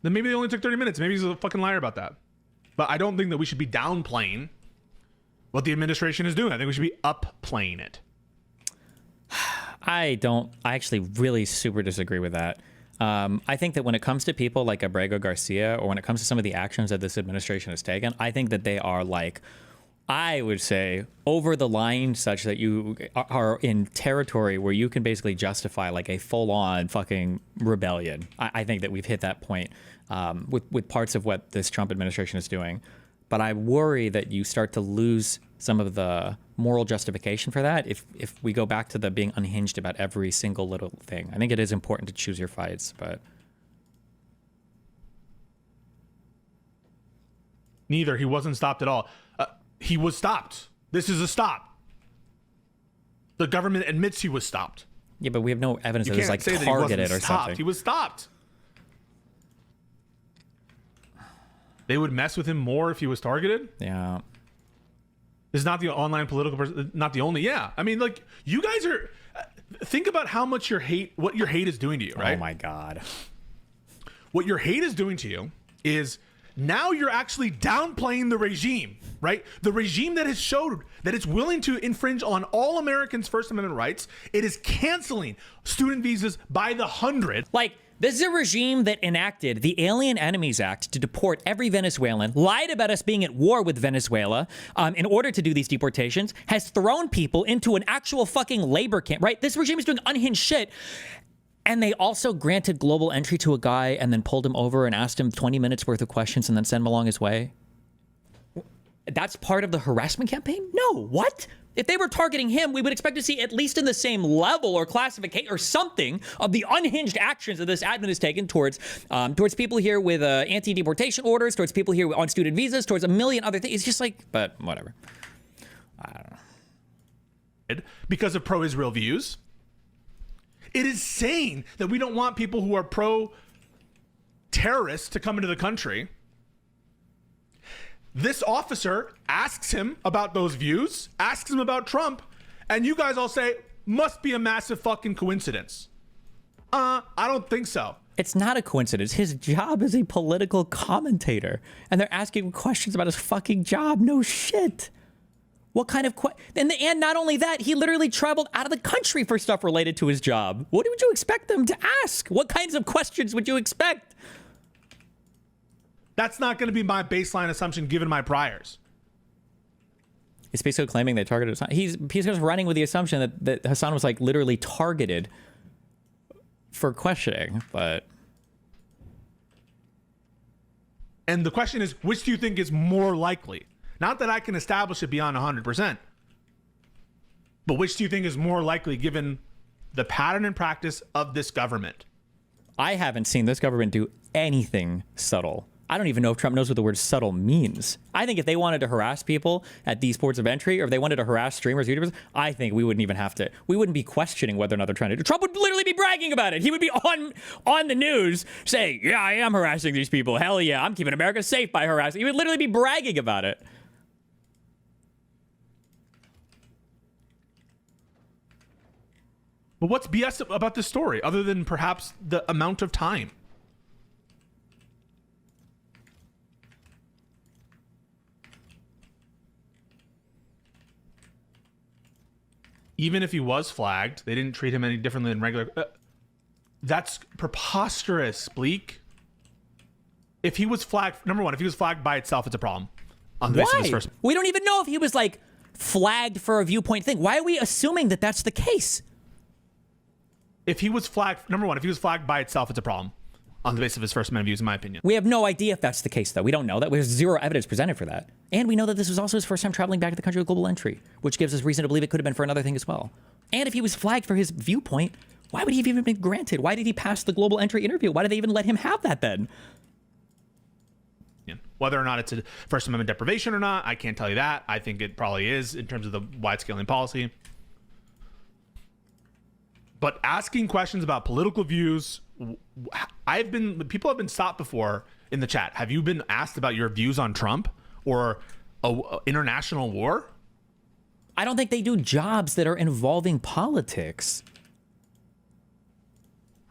then maybe they only took 30 minutes. Maybe he's a fucking liar about that. But I don't think that we should be downplaying what the administration is doing. I think we should be upplaying it. I actually really super disagree with that. I think that when it comes to people like Abrego Garcia, or when it comes to some of the actions that this administration has taken, I think that they are like, I would say, over the line, such that you are in territory where you can basically justify like a full-on fucking rebellion. I think that we've hit that point with parts of what this Trump administration is doing. But I worry that you start to lose some of the moral justification for that if we go back to the being unhinged about every single little thing. I think it is important to choose your fights, but... Neither. He wasn't stopped at all. He was stopped. This is a stop. The government admits he was stopped. Yeah, but we have no evidence that it was like targeted or something. He was stopped. They would mess with him more if he was targeted. Yeah. This is not the online political person, not the only. Yeah. I mean, like, you guys are, think about how much what your hate is doing to you, right? Oh my God. What your hate is doing to you is now you're actually downplaying the regime, right? The regime that has showed that it's willing to infringe on all Americans' First Amendment rights. It is canceling student visas by the 100. Like, this is a regime that enacted the Alien Enemies Act to deport every Venezuelan, lied about us being at war with Venezuela in order to do these deportations, has thrown people into an actual fucking labor camp, right? This regime is doing unhinged shit. And they also granted global entry to a guy and then pulled him over and asked him 20 minutes worth of questions and then sent him along his way. That's part of the harassment campaign? No, what? If they were targeting him, we would expect to see at least in the same level or classification or something of the unhinged actions that this admin has taken towards people here with anti-deportation orders, towards people here on student visas, towards a million other things. It's just like, but whatever. I don't know. Because of pro-Israel views. It is saying that we don't want people who are pro-terrorists to come into the country. This officer asks him about those views, asks him about Trump, and you guys all say, must be a massive fucking coincidence. I don't think so. It's not a coincidence. His job is a political commentator, and they're asking questions about his fucking job. No shit. What kind of and not only that, he literally traveled out of the country for stuff related to his job. What would you expect them to ask? What kinds of questions would you expect? That's not going to be my baseline assumption given my priors. Is Pisco claiming they targeted Hassan? Pisco's running with the assumption that Hassan was like literally targeted for questioning, but... And the question is, which do you think is more likely? Not that I can establish it beyond 100%, but which do you think is more likely given the pattern and practice of this government? I haven't seen this government do anything subtle. I don't even know if Trump knows what the word subtle means. I think if they wanted to harass people at these ports of entry, or if they wanted to harass streamers, YouTubers, I think we wouldn't even have to. We wouldn't be questioning whether or not they're trying to do. Trump would literally be bragging about it. He would be on the news saying, yeah, I am harassing these people. Hell yeah, I'm keeping America safe by harassing. He would literally be bragging about it. But what's BS about this story other than perhaps the amount of time? Even if he was flagged, they didn't treat him any differently than regular. That's preposterous, Bleak. If he was flagged, number one, if he was flagged by itself, it's a problem. On the basis of his first. We don't even know if he was like flagged for a viewpoint thing. Why are we assuming that that's the case? If he was flagged, number one, if he was flagged by itself, it's a problem. On the basis of his First Amendment views, in my opinion. We have no idea if that's the case, though. We don't know that. There's zero evidence presented for that. And we know that this was also his first time traveling back to the country with global entry, which gives us reason to believe it could have been for another thing as well. And if he was flagged for his viewpoint, why would he have even been granted? Why did he pass the global entry interview? Why did they even let him have that then? Yeah. Whether or not it's a First Amendment deprivation or not, I can't tell you that. I think it probably is in terms of the wide-scaling policy. But asking questions about political views, people have been stopped before in the chat. Have you been asked about your views on Trump or international war? I don't think they do jobs that are involving politics.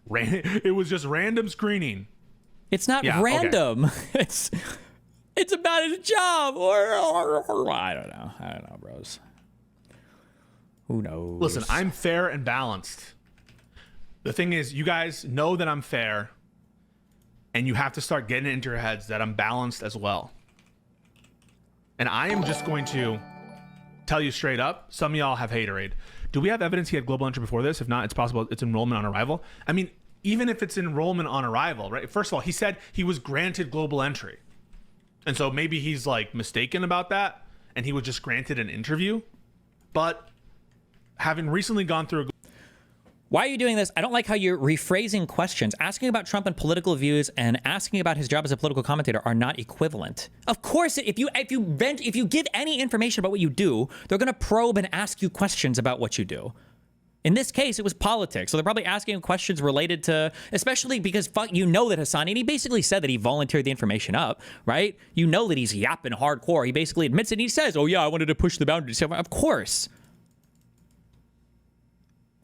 It was just random screening. It's not Yeah, random. Okay. It's about his job, or I don't know, bros. Who knows? Listen, I'm fair and balanced. The thing is, you guys know that I'm fair, and you have to start getting it into your heads that I'm balanced as well. And I am just going to tell you straight up, some of y'all have haterade. Do we have evidence he had global entry before this? If not, it's possible it's enrollment on arrival. I mean, even if it's enrollment on arrival, right? First of all, he said he was granted global entry. And so maybe he's like mistaken about that, and he was just granted an interview. But having recently gone through Why are you doing this? I don't like how you're rephrasing questions. Asking about Trump and political views and asking about his job as a political commentator are not equivalent. Of course, if you give any information about what you do, they're going to probe and ask you questions about what you do. In this case, it was politics. So they're probably asking him questions related to, especially because you know that Hassani, and he basically said that he volunteered the information up, right? You know that he's yapping hardcore. He basically admits it and he says, oh yeah, I wanted to push the boundaries. Of course.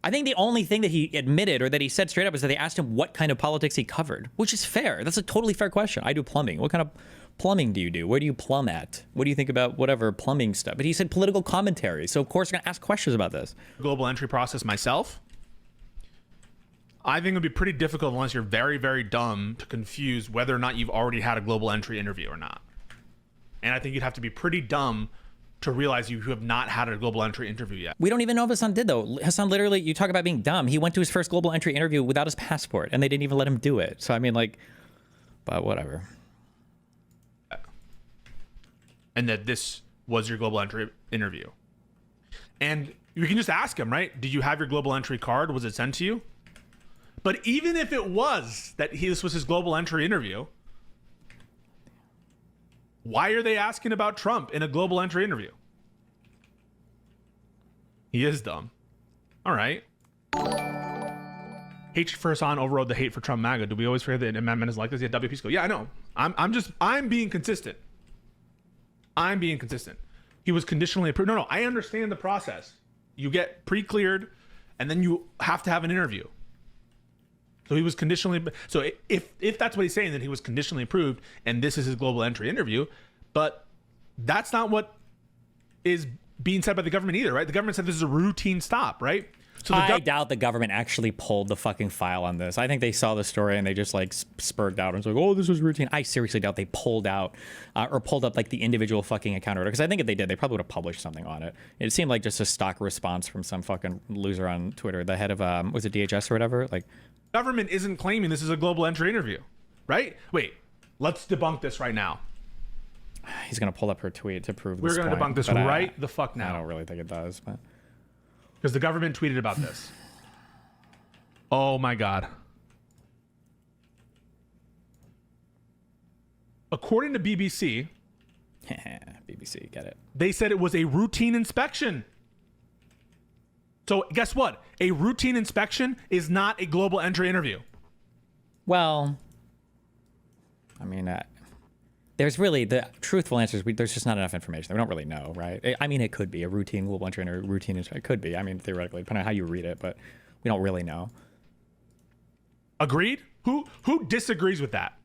I think the only thing that he admitted or that he said straight up is that they asked him what kind of politics he covered, which is fair. That's a totally fair question. I do plumbing. What kind of plumbing do you do? Where do you plumb at? What do you think about whatever plumbing stuff? But he said political commentary. So of course I'm going to ask questions about this. global entry process myself, I think it would be pretty difficult unless you're very, very dumb to confuse whether or not you've already had a global entry interview or not. And I think you'd have to be pretty dumb to realize you have not had a global entry interview yet. We don't even know if Hassan did, though. Hassan literally, you talk about being dumb. He went to his first global entry interview without his passport, and they didn't even let him do it. So, I mean, like, but whatever. And that this was your global entry interview. And you can just ask him, right? Did you have your global entry card? Was it sent to you? But even if it was that this was his global entry interview, why are they asking about Trump in a global entry interview? He is dumb. All right. Hate for Hassan overrode the hate for Trump MAGA. Do we always forget that an amendment is like this? Yeah, W. Pisco. Yeah, I know. I'm being consistent. I'm being consistent. He was conditionally approved. No, I understand the process. You get pre-cleared, and then you have to have an interview. So he was conditionally. So if that's what he's saying, then he was conditionally approved, and this is his global entry interview. But that's not what is being said by the government either, right? The government said this is a routine stop, right? So I doubt the government actually pulled the fucking file on this. I think they saw the story and they just like spurred out and was like, oh, this was routine. I seriously doubt they pulled out or pulled up like the individual fucking account order. Because I think if they did, they probably would have published something on it. It seemed like just a stock response from some fucking loser on Twitter, the head of, was it DHS or whatever? Like, government isn't claiming this is a global entry interview, right? Wait, let's debunk this right now. He's going to pull up her tweet to prove this We're going to debunk this right the fuck now. I don't really think it does, but... Because the government tweeted about this. Oh my God. According to BBC, BBC, get it. they said it was a routine inspection. So guess what? A routine inspection is not a global entry interview. Well, I mean, there's really the truthful answer is there's just not enough information. We don't really know, right? I mean, it could be a routine global entry or routine. It could be. I mean, theoretically, depending on how you read it, but we don't really know. Agreed? Who disagrees with that?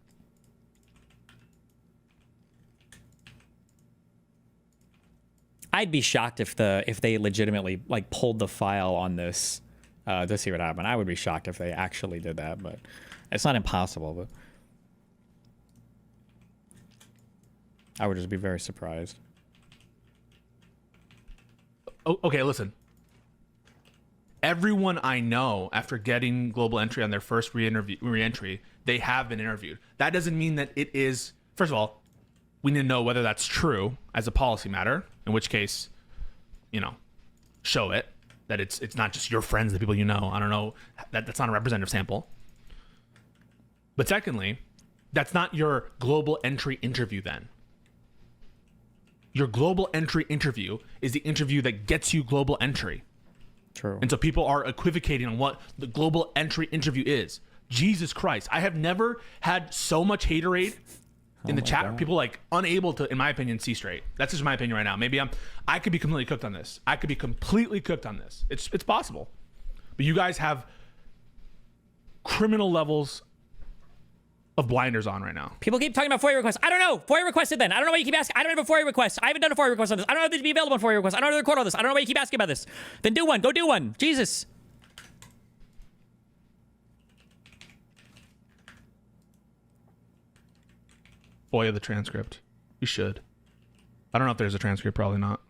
I'd be shocked if they legitimately like pulled the file on this to see what happened. I would be shocked if they actually did that, but it's not impossible. But I would just be very surprised. Okay, listen. Everyone I know, after getting global entry on their first re-entry, they have been interviewed. That doesn't mean that it is. First of all, we need to know whether that's true as a policy matter. In which case, show it that it's not just your friends, the people you know. I don't know. That's not a representative sample. But secondly, that's not your global entry interview then. Your global entry interview is the interview that gets you global entry. True. And so people are equivocating on what the global entry interview is. Jesus Christ. I have never had so much haterade in the chat. People like unable to, in my opinion, see straight. That's just my opinion right now. Maybe I could be completely cooked on this. I could be completely cooked on this. It's possible. But you guys have criminal levels of blinders on right now. People keep talking about FOIA requests. I don't know. FOIA requested then. I don't know why you keep asking. I don't have a FOIA request. I haven't done a FOIA request on this. I don't know if this be available on FOIA requests. I don't know the record all this. I don't know why you keep asking about this. Then do one. Go do one. Jesus. FOIA the transcript. You should. I don't know if there's a transcript. Probably not.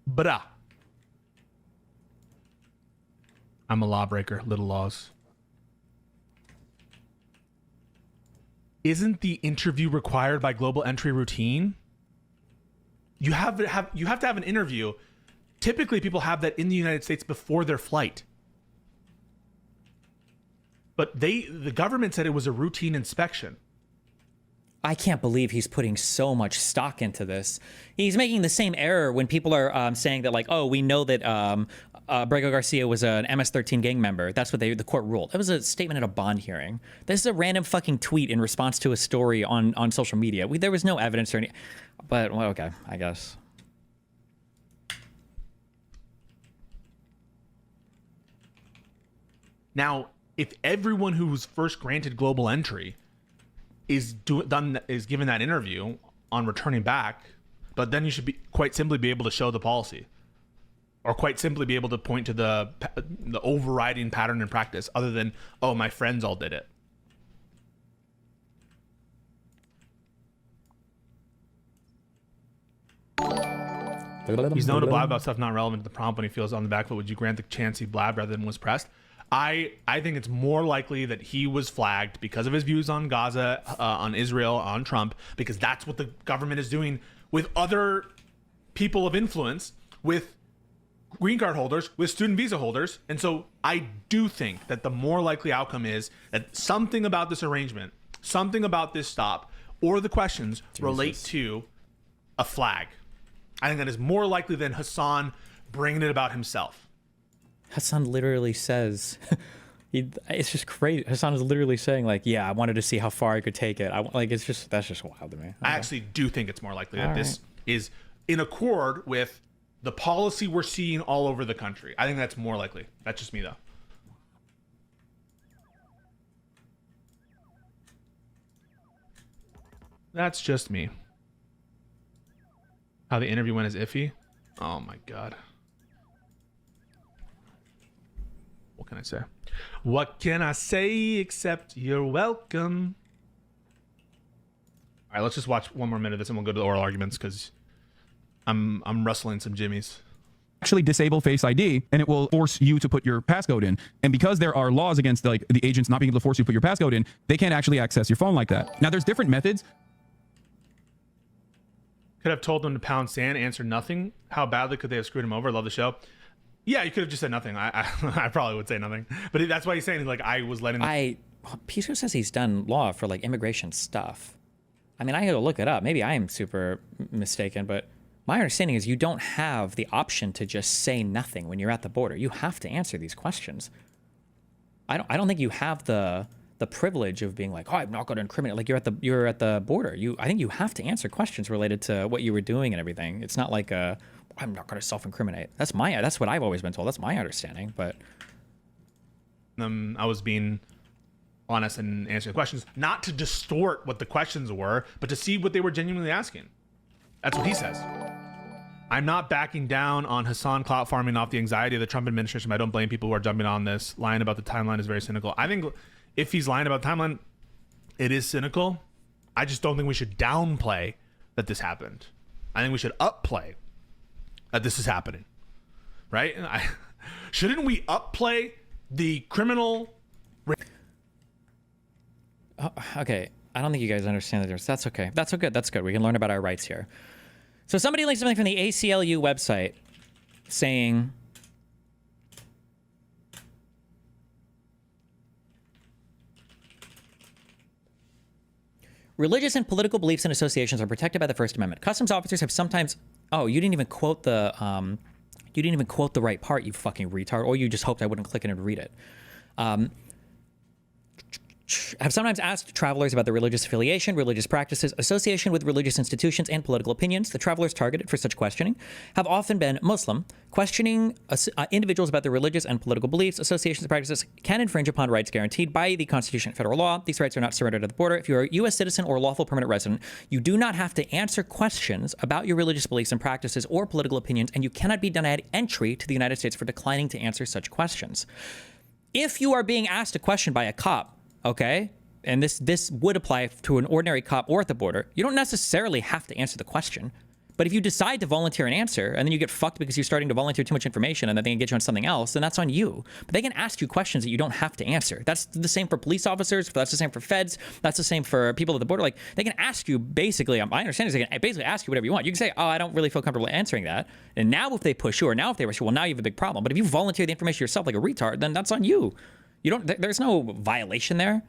But I'm a lawbreaker. Little laws. Isn't the interview required by global entry routine? You have to have an interview. Typically, people have that in the United States before their flight. But the government said it was a routine inspection. I can't believe he's putting so much stock into this. He's making the same error when people are saying that, like, oh, we know that Brego Garcia was an MS-13 gang member. That's what the court ruled. That was a statement at a bond hearing. This is a random fucking tweet in response to a story on social media. There was no evidence or any, but well, okay, I guess. Now, if everyone who was first granted global entry is given that interview on returning back, but then you should quite simply be able to show the policy, or quite simply be able to point to the overriding pattern and practice, other than, oh, my friends all did it. He's known to blab about stuff not relevant to the prompt when he feels on the back foot. Would you grant the chance he blabbed rather than was pressed? I think it's more likely that he was flagged because of his views on Gaza, on Israel, on Trump, because that's what the government is doing with other people of influence, with green card holders, with student visa holders. And so I do think that the more likely outcome is that something about this arrangement, something about this stop, or the questions relate to a flag. I think that is more likely than Hassan bringing it about himself. Hassan literally says, it's just crazy. Hassan is literally saying, like, yeah, I wanted to see how far I could take it. That's just wild to me. Okay. I actually do think it's more likely that this is in accord with the policy we're seeing all over the country. I think that's more likely. That's just me, though. That's just me. How the interview went is iffy. Oh my God. What can I say? What can I say except you're welcome? All right, let's just watch one more minute of this and we'll go to the oral arguments, because I'm rustling some jimmies. Actually disable Face ID, and it will force you to put your passcode in. And because there are laws against, like, the agents not being able to force you to put your passcode in, they can't actually access your phone like that. Now, there's different methods. Could have told them to pound sand, answer nothing. How badly could they have screwed him over? Love the show. Yeah, you could have just said nothing. I probably would say nothing. But that's why he's saying, like, I was letting them... Pisco says he's done law for, like, immigration stuff. I mean, I gotta look it up. Maybe I am super mistaken, but my understanding is you don't have the option to just say nothing when you're at the border. You have to answer these questions. I don't think you have the privilege of being like, oh, I'm not going to incriminate. Like, you're at the border. I think you have to answer questions related to what you were doing and everything. It's not like I'm not going to self-incriminate. That's what I've always been told. That's my understanding. But I was being honest and answering questions, not to distort what the questions were, but to see what they were genuinely asking. That's what he says. I'm not backing down on Hassan clout farming off the anxiety of the Trump administration. I don't blame people who are jumping on this. Lying about the timeline is very cynical. I think if he's lying about the timeline, it is cynical. I just don't think we should downplay that this happened. I think we should upplay that this is happening, right? Shouldn't we upplay the criminal? Okay, I don't think you guys understand the difference. That's okay. That's okay. That's good. We can learn about our rights here. So somebody linked something from the ACLU website saying, religious and political beliefs and associations are protected by the First Amendment. Customs officers have sometimes... Oh, you didn't even quote the You didn't even quote the right part, you fucking retard, or you just hoped I wouldn't click it and read it. Have sometimes asked travelers about their religious affiliation, religious practices, association with religious institutions, and political opinions. The travelers targeted for such questioning have often been Muslim. Questioning individuals about their religious and political beliefs, associations, and practices can infringe upon rights guaranteed by the Constitution and federal law. These rights are not surrendered at the border. If you are a U.S. citizen or lawful permanent resident, you do not have to answer questions about your religious beliefs and practices or political opinions, and you cannot be denied entry to the United States for declining to answer such questions. If you are being asked a question by a cop, okay, and this would apply to an ordinary cop or at the border, you don't necessarily have to answer the question. But if you decide to volunteer an answer and then you get fucked because you're starting to volunteer too much information and then they can get you on something else, then that's on you. But they can ask you questions that you don't have to answer. That's the same for police officers. That's the same for feds. That's the same for people at the border. Like, they can ask you basically, my understanding is they can basically ask you whatever you want. You can say, oh, I don't really feel comfortable answering that. And now if they push you, or now if they rush you, well, now you have a big problem. But if you volunteer the information yourself like a retard, then that's on you. There's no violation there.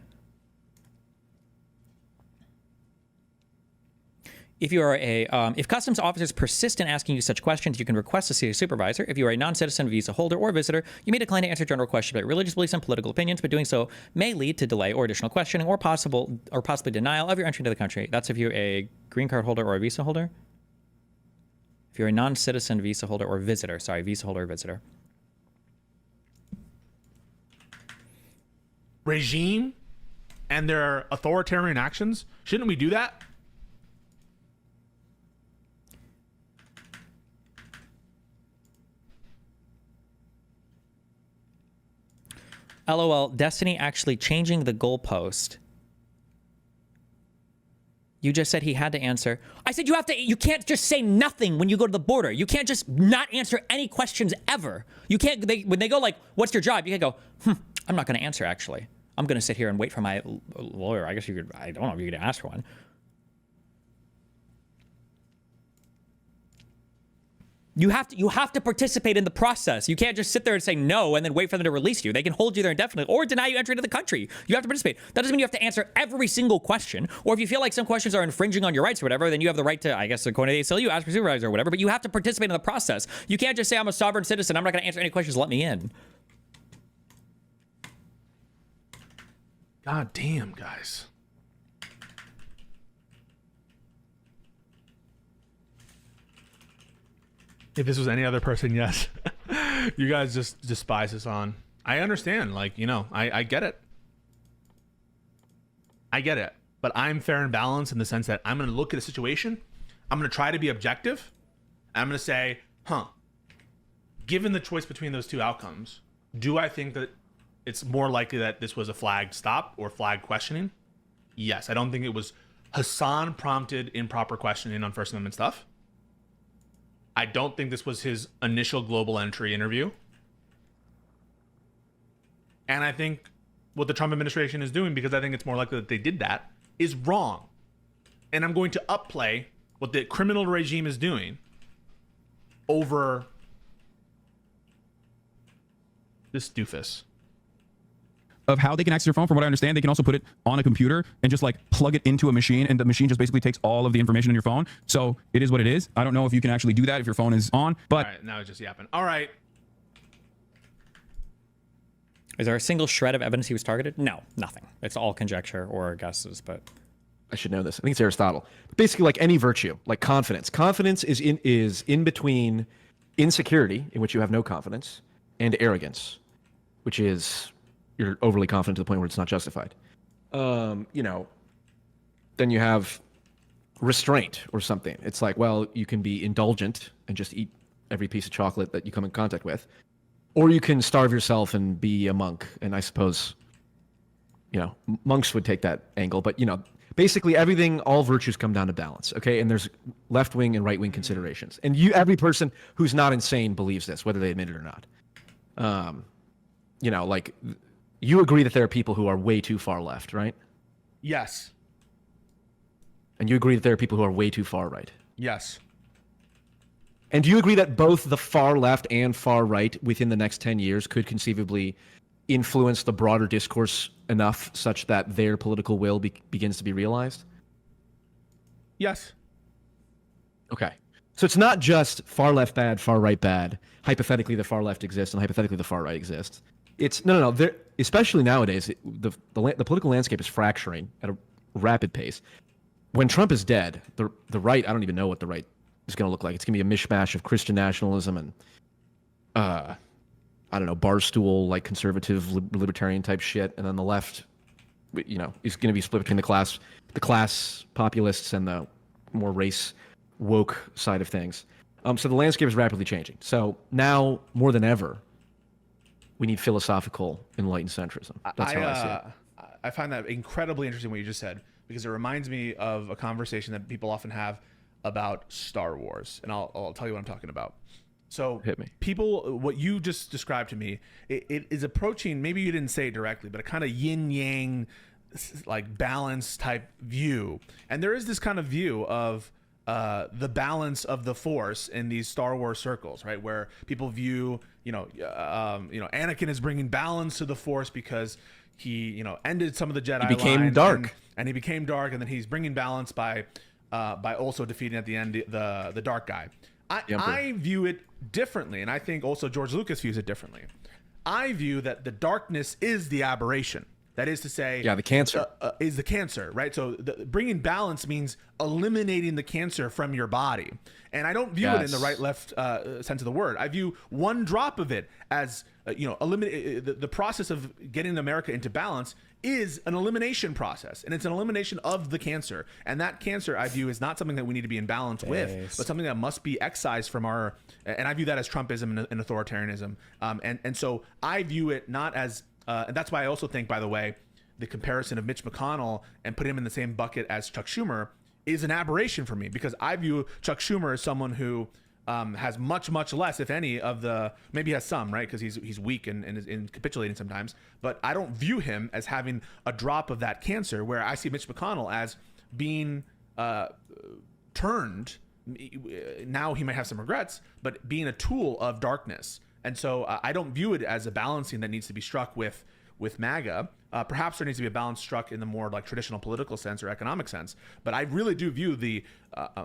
If you are if customs officers persist in asking you such questions, you can request to see a supervisor. If you are a non-citizen, visa holder, or visitor, you may decline to answer general questions about religious beliefs and political opinions, but doing so may lead to delay or additional questioning or possibly denial of your entry into the country. That's if you're a green card holder or a visa holder. If you're a non-citizen, visa holder, or visitor, visa holder or visitor. Regime and their authoritarian actions, shouldn't we do that? LOL, Destiny actually changing the goalpost. You just said he had to answer. I said you can't just say nothing when you go to the border. You can't just not answer any questions ever. You can't, when they go like, what's your job? You can't go, I'm not going to answer actually. I'm going to sit here and wait for my lawyer. I guess you could, I don't know if you could ask for one. You have to participate in the process. You can't just sit there and say no and then wait for them to release you. They can hold you there indefinitely or deny you entry into the country. You have to participate. That doesn't mean you have to answer every single question. Or if you feel like some questions are infringing on your rights or whatever, then you have the right to, I guess, according to the ACLU, ask for supervisor or whatever. But you have to participate in the process. You can't just say I'm a sovereign citizen. I'm not going to answer any questions. Let me in. God damn, guys. If this was any other person, yes. You guys just despise us on. I understand. Like, I get it. I get it. But I'm fair and balanced in the sense that I'm going to look at a situation. I'm going to try to be objective. I'm going to say, given the choice between those two outcomes, do I think that it's more likely that this was a flagged stop or flagged questioning? Yes. I don't think it was Hassan prompted improper questioning on First Amendment stuff. I don't think this was his initial global entry interview. And I think what the Trump administration is doing, because I think it's more likely that they did that, is wrong. And I'm going to upplay what the criminal regime is doing over this doofus. Of how they can access your phone, from what I understand, they can also put it on a computer and just like plug it into a machine, and the machine just basically takes all of the information in your phone. So it is what it is. I don't know if you can actually do that if your phone is on, but all right, now it's just yapping. All right. Is there a single shred of evidence he was targeted? No, nothing. It's all conjecture or guesses, but I should know this. I think it's Aristotle. Basically, like any virtue, like confidence. Confidence is in between insecurity, in which you have no confidence, and arrogance, which is you're overly confident to the point where it's not justified. Then you have restraint or something. It's like, well, you can be indulgent and just eat every piece of chocolate that you come in contact with, or you can starve yourself and be a monk. And I suppose, monks would take that angle, but basically everything, all virtues come down to balance. Okay. And there's left-wing and right-wing considerations. And every person who's not insane believes this, whether they admit it or not. Like, you agree that there are people who are way too far left, right? Yes. And you agree that there are people who are way too far right? Yes. And do you agree that both the far left and far right within the next 10 years could conceivably influence the broader discourse enough such that their political will begins to be realized? Yes. Okay. So it's not just far left bad, far right bad. Hypothetically, the far left exists, and hypothetically, the far right exists. It's no. Especially nowadays, the political landscape is fracturing at a rapid pace. When Trump is dead, the right, I don't even know what the right is going to look like. It's going to be a mishmash of Christian nationalism and I don't know, barstool, like conservative libertarian type shit, and then the left, is going to be split between the class populists and the more race woke side of things. So the landscape is rapidly changing. So now more than ever, we need philosophical enlightened centrism. That's how I see it. I find that incredibly interesting what you just said, because it reminds me of a conversation that people often have about Star Wars, and I'll tell you what I'm talking about. So Hit me. People, what you just described to me, it is approaching, maybe you didn't say it directly, but a kind of yin yang, like balance type view. And there is this kind of view of the balance of the Force in these Star Wars circles, right? Where people view, Anakin is bringing balance to the Force because he, ended some of the Jedi. He became line dark, and he became dark, and then he's bringing balance by also defeating at the end the dark guy. I view it differently, and I think also George Lucas views it differently. I view that the darkness is the aberration. That is to say, the cancer is the cancer, right? So bringing balance means eliminating the cancer from your body. And I don't view it in the right-left sense of the word. I view one drop of it as, eliminate the process of getting America into balance is an elimination process, and it's an elimination of the cancer. And that cancer, I view, is not something that we need to be in balance with, but something that must be excised from our. And I view that as Trumpism and authoritarianism. And so I view it not as. And that's why I also think, by the way, the comparison of Mitch McConnell and put him in the same bucket as Chuck Schumer is an aberration for me, because I view Chuck Schumer as someone who has much, much less, if any, of the, maybe he has some, right? Because he's weak and capitulating sometimes. But I don't view him as having a drop of that cancer, where I see Mitch McConnell as being turned. Now he might have some regrets, but being a tool of darkness. And so I don't view it as a balancing that needs to be struck with MAGA. Perhaps there needs to be a balance struck in the more like traditional political sense or economic sense. But I really do view the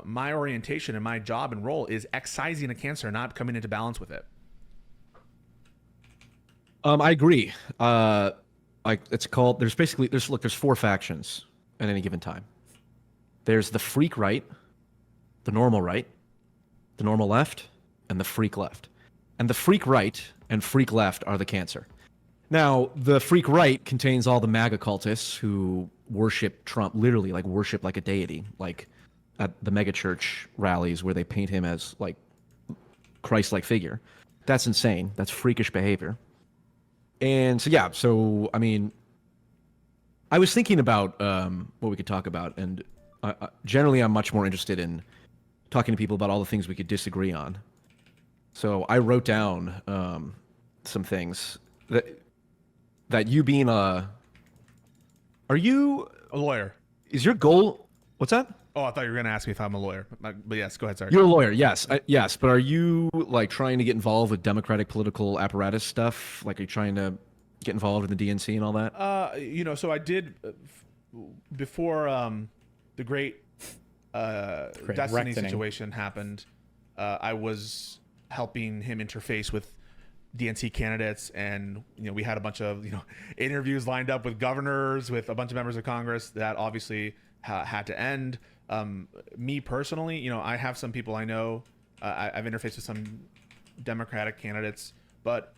my orientation and my job and role is excising a cancer, not coming into balance with it. I agree. It's called. There's four factions at any given time. There's the freak right, the normal left, and the freak left. And the freak right and freak left are the cancer. Now, the freak right contains all the MAGA cultists who worship Trump, literally worship like a deity, like at the megachurch rallies where they paint him as like Christ-like figure. That's insane. That's freakish behavior. And so I mean, I was thinking about what we could talk about, and generally I'm much more interested in talking to people about all the things we could disagree on. So I wrote down some things that you being are you a lawyer? Is your goal? What's that? Oh, I thought you were going to ask me if I'm a lawyer. But yes, go ahead. Sorry. You're a lawyer, yes, yes. But are you trying to get involved with Democratic political apparatus stuff? Are you trying to get involved in the DNC and all that? So I did before the great Destiny reckoning situation happened. I was helping him interface with DNC candidates, and we had a bunch of interviews lined up with governors, with a bunch of members of Congress that obviously had to end. Me personally, I have some people I know. I've interfaced with some Democratic candidates, but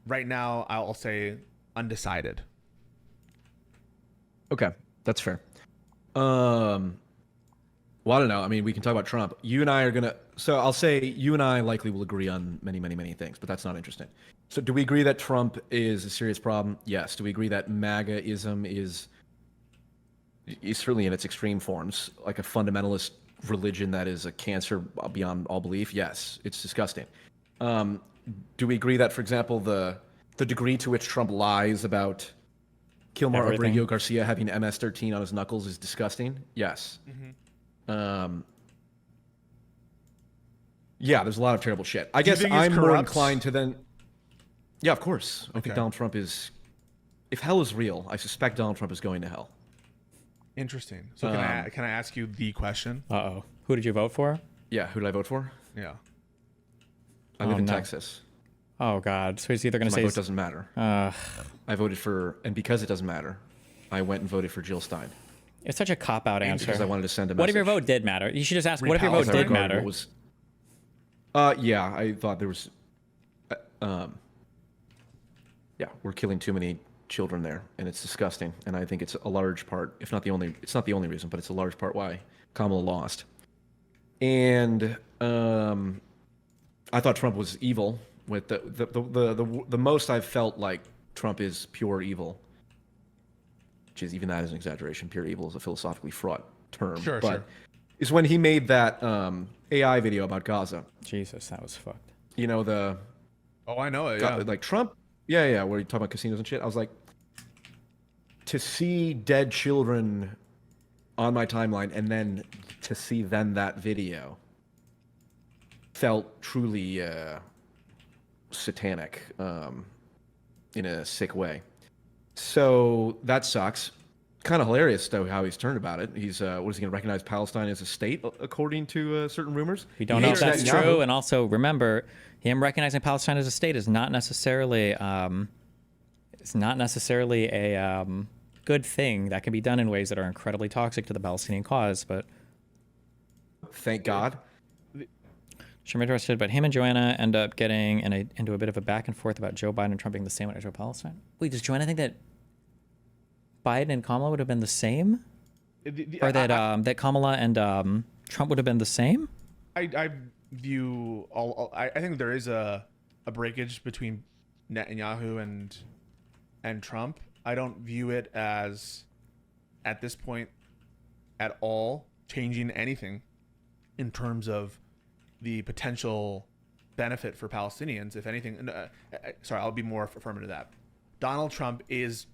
right now I'll say undecided. Okay, that's fair. Well, I don't know. I mean, we can talk about Trump. You and I are gonna. So I'll say you and I likely will agree on many, many, many things, but that's not interesting. So do we agree that Trump is a serious problem? Yes. Do we agree that MAGAism is certainly in its extreme forms, like a fundamentalist religion that is a cancer beyond all belief? Yes. It's disgusting. Do we agree that, for example, the degree to which Trump lies about Kilmar Abrego Garcia having MS-13 on his knuckles is disgusting? Yes. Mm-hmm. Yeah, there's a lot of terrible shit. I guess I'm more inclined to then. Yeah, of course. I think Donald Trump is. If hell is real, I suspect Donald Trump is going to hell. Interesting. So can I ask you the question? Uh-oh. Who did you vote for? Yeah, who did I vote for? Yeah. I live in no. Texas. Oh God. So he's either going to My say vote doesn't matter. I voted for, and because it doesn't matter, I went and voted for Jill Stein it's such a cop-out answer. because I wanted to send a What message. if your vote did matter? You should just ask, what if your Repel- vote I did regarded matter? what was, yeah, I thought there was, yeah, we're killing too many children there, and it's disgusting. And I think it's a large part, if not the only, it's not the only reason, but it's a large part why Kamala lost. And I thought Trump was evil. With the most I've felt like Trump is pure evil, which is, even that is an exaggeration. Pure evil is a philosophically fraught term. Sure, but sure. is when he made that AI video about Gaza. Jesus, that was fucked. You know, the Oh, I know it. Yeah. like Trump, yeah, where you talk about casinos and shit. I was like, to see dead children on my timeline, and then to see then that video felt truly satanic in a sick way. So that sucks. Kind of hilarious though how he's turned about it. He's what is he going to recognize Palestine as a state according to certain rumers? We don't know if that's Netanyahu. true. And also remember, him recognizing Palestine as a state is not necessarily a good thing. That can be done in ways that are incredibly toxic to the Palestinian cause. But Thank God. I'm interested, but him and Joanna end up getting into a bit of a back and forth about Joe Biden and Trump being the same when Israel Palestine. Wait, does Joanna think that Biden and Kamala would have been the same, or that that Kamala and Trump would have been the same? I view I think there is a breakage between Netanyahu and Trump. I don't view it as, at this point, at all changing anything in terms of the potential benefit for Palestinians. If anything, sorry, I'll be more affirmative to that. Donald Trump is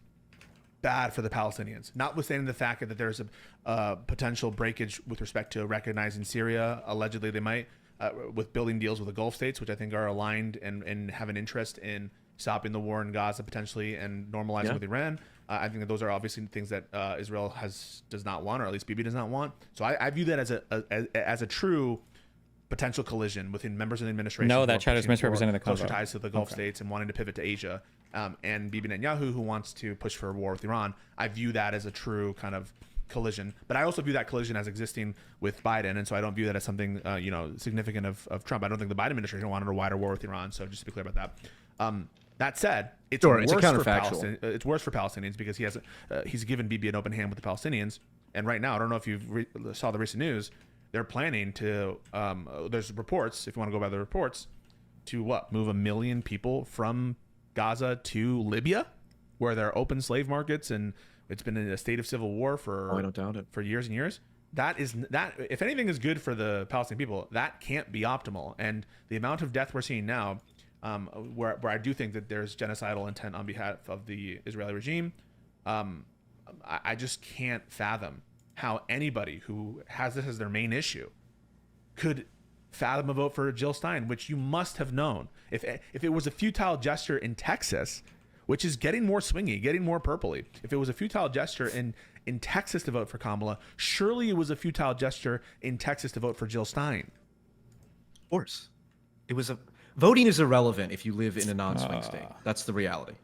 bad for the Palestinians, notwithstanding the fact that there's a potential breakage with respect to recognizing Syria. Allegedly, they might, with building deals with the Gulf states, which I think are aligned and have an interest in stopping the war in Gaza potentially and normalizing with Iran. I think that those are obviously things that Israel does not want, or at least Bibi does not want. So I view that as a true potential collision within members of the administration. No, who that are chat is pushing misrepresenting for the closer convo. ties to the Gulf states and wanting to pivot to Asia, and Bibi Netanyahu, who wants to push for a war with Iran. I view that as a true kind of collision, but I also view that collision as existing with Biden, and so I don't view that as something significant of Trump. I don't think the Biden administration wanted a wider war with Iran. So just to be clear about that. That said, it's Sure, worse it's a for counterfactual. It's worse for Palestinians because he's given Bibi an open hand with the Palestinians, and right now I don't know if you saw the recent news. They're planning to, there's reports, if you want to go by the reports, to move 1 million people from Gaza to Libya, where there are open slave markets and it's been in a state of civil war I don't doubt it. for years and years. That if anything is good for the Palestinian people, that can't be optimal. And the amount of death we're seeing now, where I do think that there's genocidal intent on behalf of the Israeli regime, I just can't fathom how anybody who has this as their main issue could fathom a vote for Jill Stein, which you must have known. If it was a futile gesture in Texas, which is getting more swingy, getting more purpley, if it was a futile gesture in Texas to vote for Kamala, surely it was a futile gesture in Texas to vote for Jill Stein. Of course. Voting is irrelevant if you live in a non-swing state. That's the reality.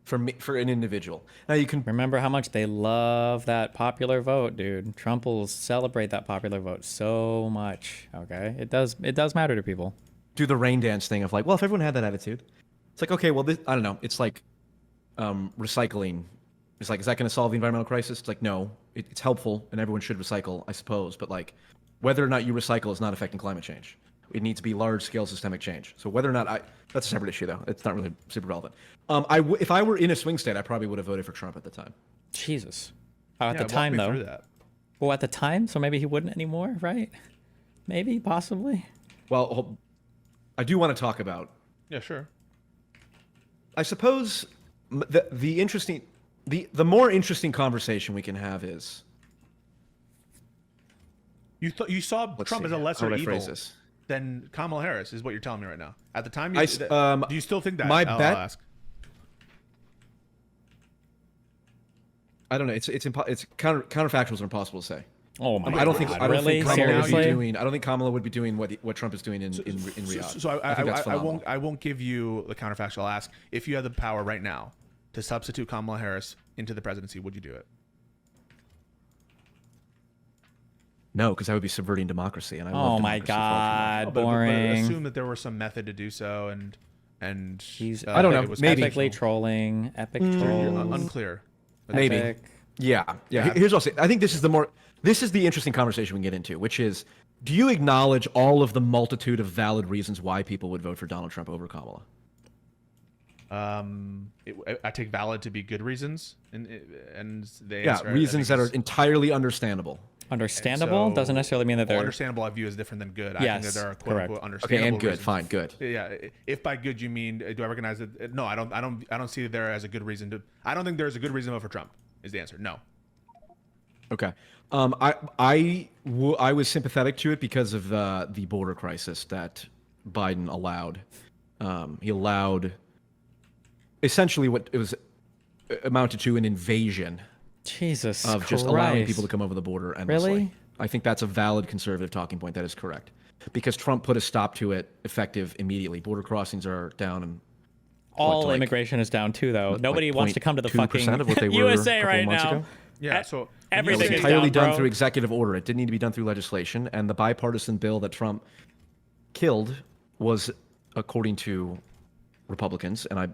For an individual. Now you can Remember how much they love that popular vote, dude. Trump will celebrate that popular vote so much. Okay, it does matter to people. do the rain dance thing of like, well, if everyone had that attitude, it's like, okay, well, I don't know. It's like recycling. It's like, is that going to solve the environmental crisis? It's like, no, it's helpful and everyone should recycle, I suppose. But like, whether or not you recycle is not affecting climate change. It needs to be large-scale systemic change. So whether or not that's a separate issue, though. It's not really super relevant. If I were in a swing state, I probably would have voted for Trump at the time. Jesus. Oh, at the walk time, me though. through that. Well, at the time, so maybe he wouldn't anymore, right? Maybe, possibly. Well, I do want to talk about. Yeah, sure. I suppose the more interesting conversation we can have is. You saw Let's Trump see, as a how lesser would I evil phrase this? than Kamala Harris, is what you're telling me right now. At the time, do you still think that? my I'll bet- ask. I don't know. It's counterfactuals are impossible to say. Oh my I don't think God, I don't really? think Kamala would be Seriously? doing. I don't think Kamala would be doing what Trump is doing in Riyadh. So I think that's phenomenal. I won't give you the counterfactual. I'll ask, if you had the power right now to substitute Kamala Harris into the presidency, would you do it? No, because I would be subverting democracy, and I Oh love my democracy far too much. God, But boring. assume that there was some method to do so, and He's I don't know, it was maybe. epically trolling. Epic trolls. unclear. Maybe. Epic. Yeah. Here's what I'll say. I think this is the interesting conversation we can get into, which is, do you acknowledge all of the multitude of valid reasons why people would vote for Donald Trump over Kamala? I take valid to be good reasons, and the Yeah, answer, I reasons think, that are is- entirely understandable. Understandable so- doesn't necessarily mean that well, they're understandable. I view as different than good. I think Yes, that there are quote correct. unquote understandable. Okay, and good. reasons. Fine, good. Yeah, if by good you mean, do I recognize that? No, I don't see there as a good reason to. I don't think there's a good reason to vote for Trump. Is the answer? No. Okay. I was sympathetic to it because of the border crisis that Biden allowed. He allowed essentially what it was amounted to an invasion Jesus of just Christ. allowing people to come over the border endlessly. Really? I think that's a valid conservative talking point. That is correct. Because Trump put a stop to it effective immediately. Border crossings are down and All like- immigration is down too, though. Nobody wants to come to the 0.2% fucking of what they were USA a couple right months now. ago? Yeah. E- So everything It was is entirely down, done bro. through executive order. It didn't need to be done through legislation. And the bipartisan bill that Trump killed was, according to Republicans, and I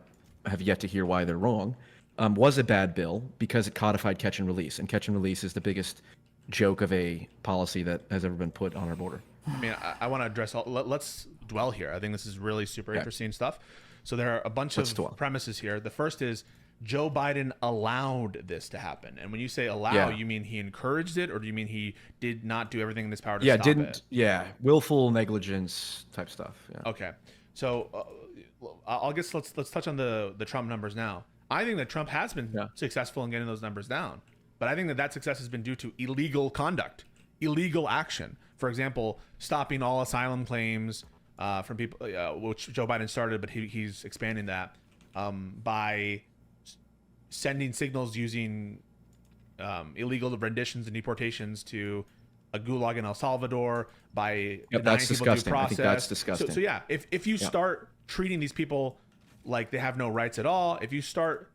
have yet to hear why they're wrong, was a bad bill because it codified catch and release. And catch and release is the biggest joke of a policy that has ever been put on our border. I mean, I want to address all. Let's dwell here. I think this is really super interesting stuff. So there are a bunch Let's of dwell. premises here. The first is Joe Biden allowed this to happen. And when you say allow, Yeah. you mean he encouraged it, or do you mean he did not do everything in his power to Yeah, stop didn't. it? Yeah, willful negligence type stuff. Yeah. Okay, so I guess let's touch on the Trump numbers now. I think that Trump has been successful in getting those numbers down, but I think that success has been due to illegal conduct, illegal action. For example, stopping all asylum claims from people, which Joe Biden started, but he's expanding that by sending signals using illegal renditions and deportations to a gulag in El Salvador, by denying that's people due disgusting. I think that's process. disgusting. So yeah, if you start treating these people like they have no rights at all, if you start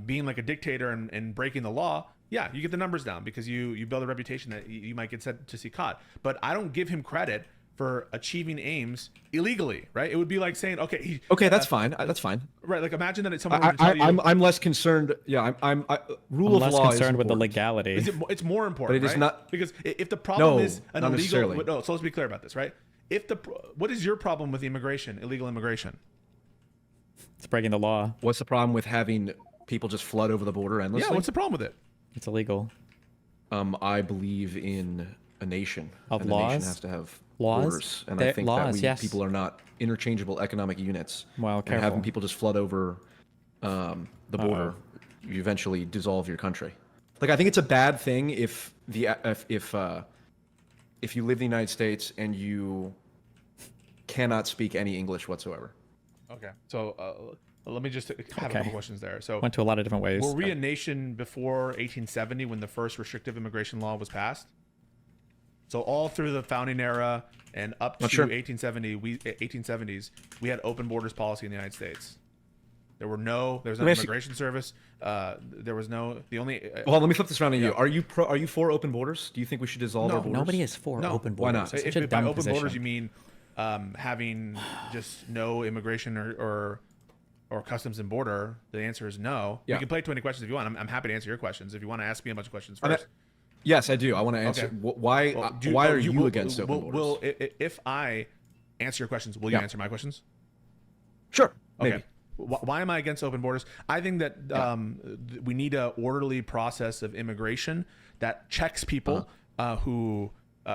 being like a dictator and breaking the law, yeah, you get the numbers down because you build a reputation that you might get sent to see caught. But I don't give him credit for achieving aims illegally, right? It would be like saying, okay, That's fine. That's fine. right? Like imagine that someone were to tell you, I'm less concerned. Yeah, rule I'm of less law concerned is with the important. legality. it's more important, But it is right? not- because if the problem No, is an not illegal, necessarily. no, so let's be clear about this, right? What is your problem with immigration, illegal immigration? It's breaking the law. What's the problem with having people just flood over the border endlessly? Yeah, what's the problem with it? It's illegal. I believe in a nation. Of and the laws? nation has to have Laws? borders. And There- I think laws, that yes. people are not interchangeable economic units. Well, and careful. having people just flood over the border, you eventually dissolve your country. Like, I think it's a bad thing if you live in the United States and you cannot speak any English whatsoever. Okay, so let me just have a Okay. couple questions there. So Went to a lot of different ways. were we a nation before 1870 when the first restrictive immigration law was passed? So all through the founding era and up to Not sure. 1870s, we had open borders policy in the United States. There was no me ask you- immigration service. There was no the only. Well, let me flip this around to you. Are you for open borders? Do you think we should dissolve No. our borders? Nobody is for No. open Why borders. not? It's If such a by dumb open position. borders you mean having just no immigration or customs and border, the answer is no. Yeah. We can play 20 questions if you want. I'm happy to answer your questions. If you want to ask me a bunch of questions I mean, first. Yes, I do. I want to answer. Okay. Why? Well, Why are you will- against open borders? If I answer your questions, will you Yeah. answer my questions? Sure. Okay. Maybe. Why am I against open borders? I think that we need a orderly process of immigration that checks people who,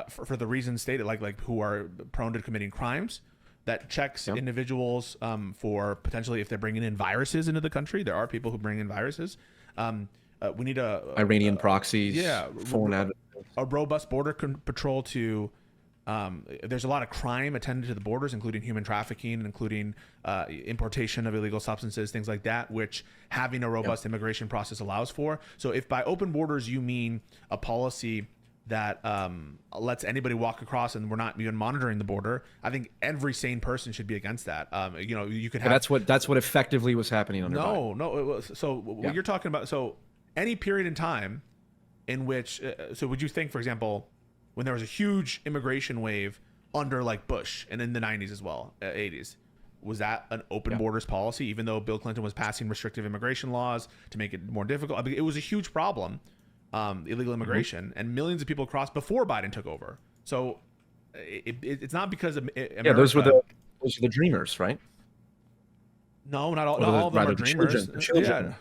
for the reasons stated, like who are prone to committing crimes. That checks individuals for potentially if they're bringing in viruses into the country. There are people who bring in viruses. We need Iranian proxies. Foreign a robust border patrol to. There's a lot of crime attended to the borders, including human trafficking, including importation of illegal substances, things like that, which having a robust immigration process allows for. So if by open borders you mean a policy that lets anybody walk across and we're not even monitoring the border. I think every sane person should be against that. You could have That's what effectively was happening under Biden. no. It was, so what you're talking about, so any period in time in which, so would you think, for example, when there was a huge immigration wave under like Bush and in the 90s as well, 80s, was that an open borders policy, even though Bill Clinton was passing restrictive immigration laws to make it more difficult? I mean, it was a huge problem, illegal immigration, and millions of people crossed before Biden took over. So it's not because of America. Those were the dreamers, right? No, not all of them are dreamers. Children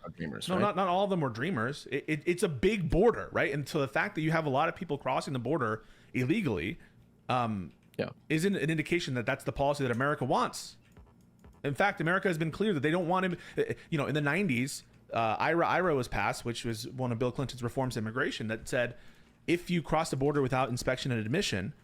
are dreamers. No, right? not all of them were dreamers. It's a big border, right? And so the fact that you have a lot of people crossing the border illegally isn't an indication that that's the policy that America wants. In fact, America has been clear that they don't want him. In the 90s, IRA was passed, which was one of Bill Clinton's reforms to immigration that said, if you cross the border without inspection and admission,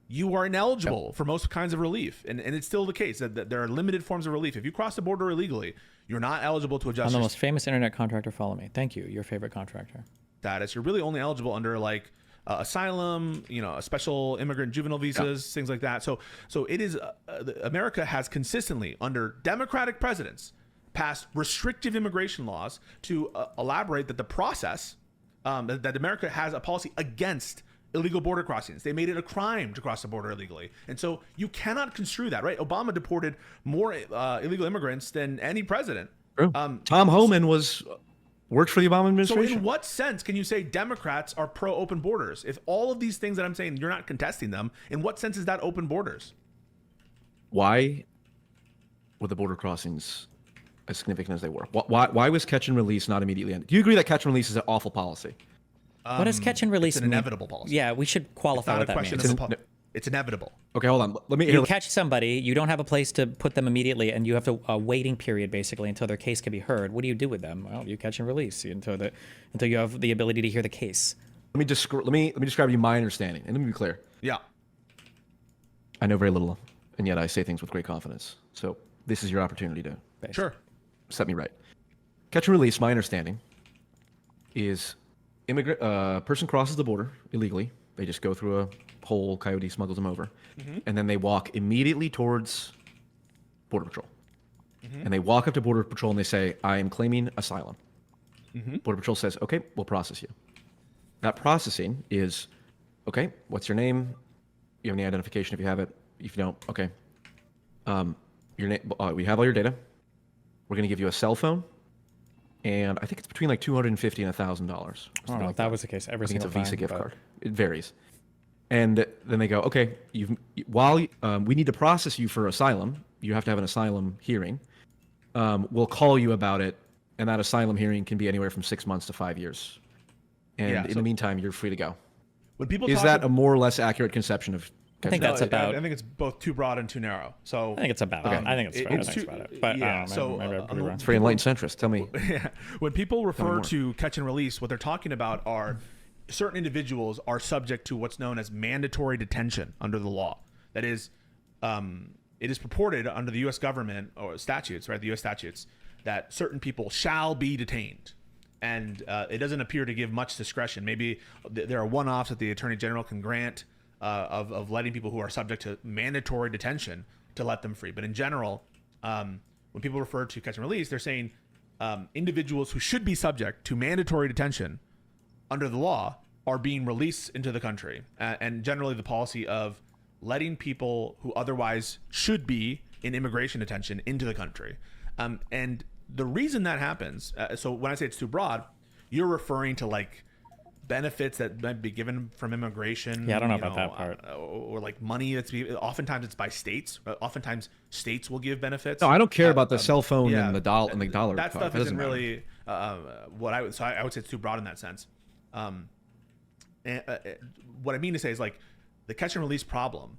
you are ineligible for most kinds of relief. And it's still the case that there are limited forms of relief. If you cross the border illegally, you're not eligible to adjust I'm the your most famous internet contractor. Follow me. Thank you. Your favorite contractor. status. You're really only eligible under like asylum, special immigrant juvenile visas, things like that. So it is, America has consistently under Democratic presidents passed restrictive immigration laws to elaborate that the process, that America has a policy against illegal border crossings. They made it a crime to cross the border illegally. And so you cannot construe that, right? Obama deported more illegal immigrants than any president. True. Tom Homan worked for the Obama administration. So in what sense can you say Democrats are pro-open borders? If all of these things that I'm saying, you're not contesting them, in what sense is that open borders? Why were the border crossings as significant as they were? Why was catch and release not immediately ended? Do you agree that catch and release is an awful policy? What does catch and release It's an mean? inevitable policy. Yeah, we should qualify what that means. It's inevitable. Okay, hold on. Let me. You catch somebody, you don't have a place to put them immediately, and you have a waiting period basically until their case can be heard. What do you do with them? Well, you catch and release until you have the ability to hear the case. Let me describe you my understanding, and let me be clear. Yeah. I know very little, and yet I say things with great confidence. So this is your opportunity to Sure. set me right. Catch and release, my understanding, is person crosses the border illegally. They just go through a hole, coyote smuggles them over, and then they walk immediately towards Border Patrol. And they walk up to Border Patrol and they say, I am claiming asylum. Border Patrol says, okay, we'll process you. That processing is, okay, what's your name? You have any identification if you have it? If you don't, okay. Your name, we have all your data. We're going to give you a cell phone. And I think it's between like $250 and $1,000. I don't know if that was the case every I think single it's a Visa time, gift but- card. It varies. And then they go, okay, while we need to process you for asylum, you have to have an asylum hearing. We'll call you about it, and that asylum hearing can be anywhere from 6 months to 5 years. And in the meantime, you're free to go. When people Is that a more or less accurate conception of? I think that's about. I think it's both too broad and too narrow. So I think it's about. I think it's fair. I think it's about it. But yeah, I don't know, so, maybe I'm pretty wrong. It's very enlightened centrist. Tell me. Yeah. When people refer more. to catch and release, what they're talking about are certain individuals are subject to what's known as mandatory detention under the law. That is, it is purported under the U.S. government or statutes, right? The U.S. statutes that certain people shall be detained. And it doesn't appear to give much discretion. Maybe there are one-offs that the Attorney General can grant of letting people who are subject to mandatory detention to let them free. But in general, when people refer to catch and release, they're saying individuals who should be subject to mandatory detention under the law are being released into the country. And generally the policy of letting people who otherwise should be in immigration detention into the country. And the reason that happens, so when I say it's too broad, you're referring to like benefits that might be given from immigration. Yeah, I don't know about that part. Or like money oftentimes it's by states. Oftentimes states will give benefits. No, I don't care about the cell phone and the dollar and the dollar. That part. stuff That isn't doesn't really what I would. So I would say it's too broad in that sense. And, what I mean to say is like the catch and release problem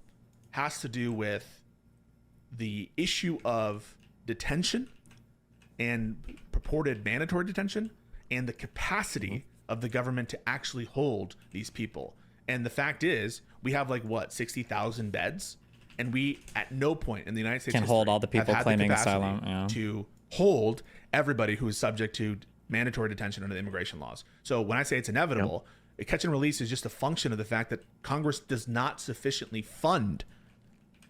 has to do with the issue of detention and purported mandatory detention and the capacity of the government to actually hold these people. And the fact is, we have like what, 60,000 beds, and we at no point in the United States Can hold all the have people had claiming capacity asylum, yeah. to hold everybody who is subject to mandatory detention under the immigration laws. So when I say it's inevitable, a catch and release is just a function of the fact that Congress does not sufficiently fund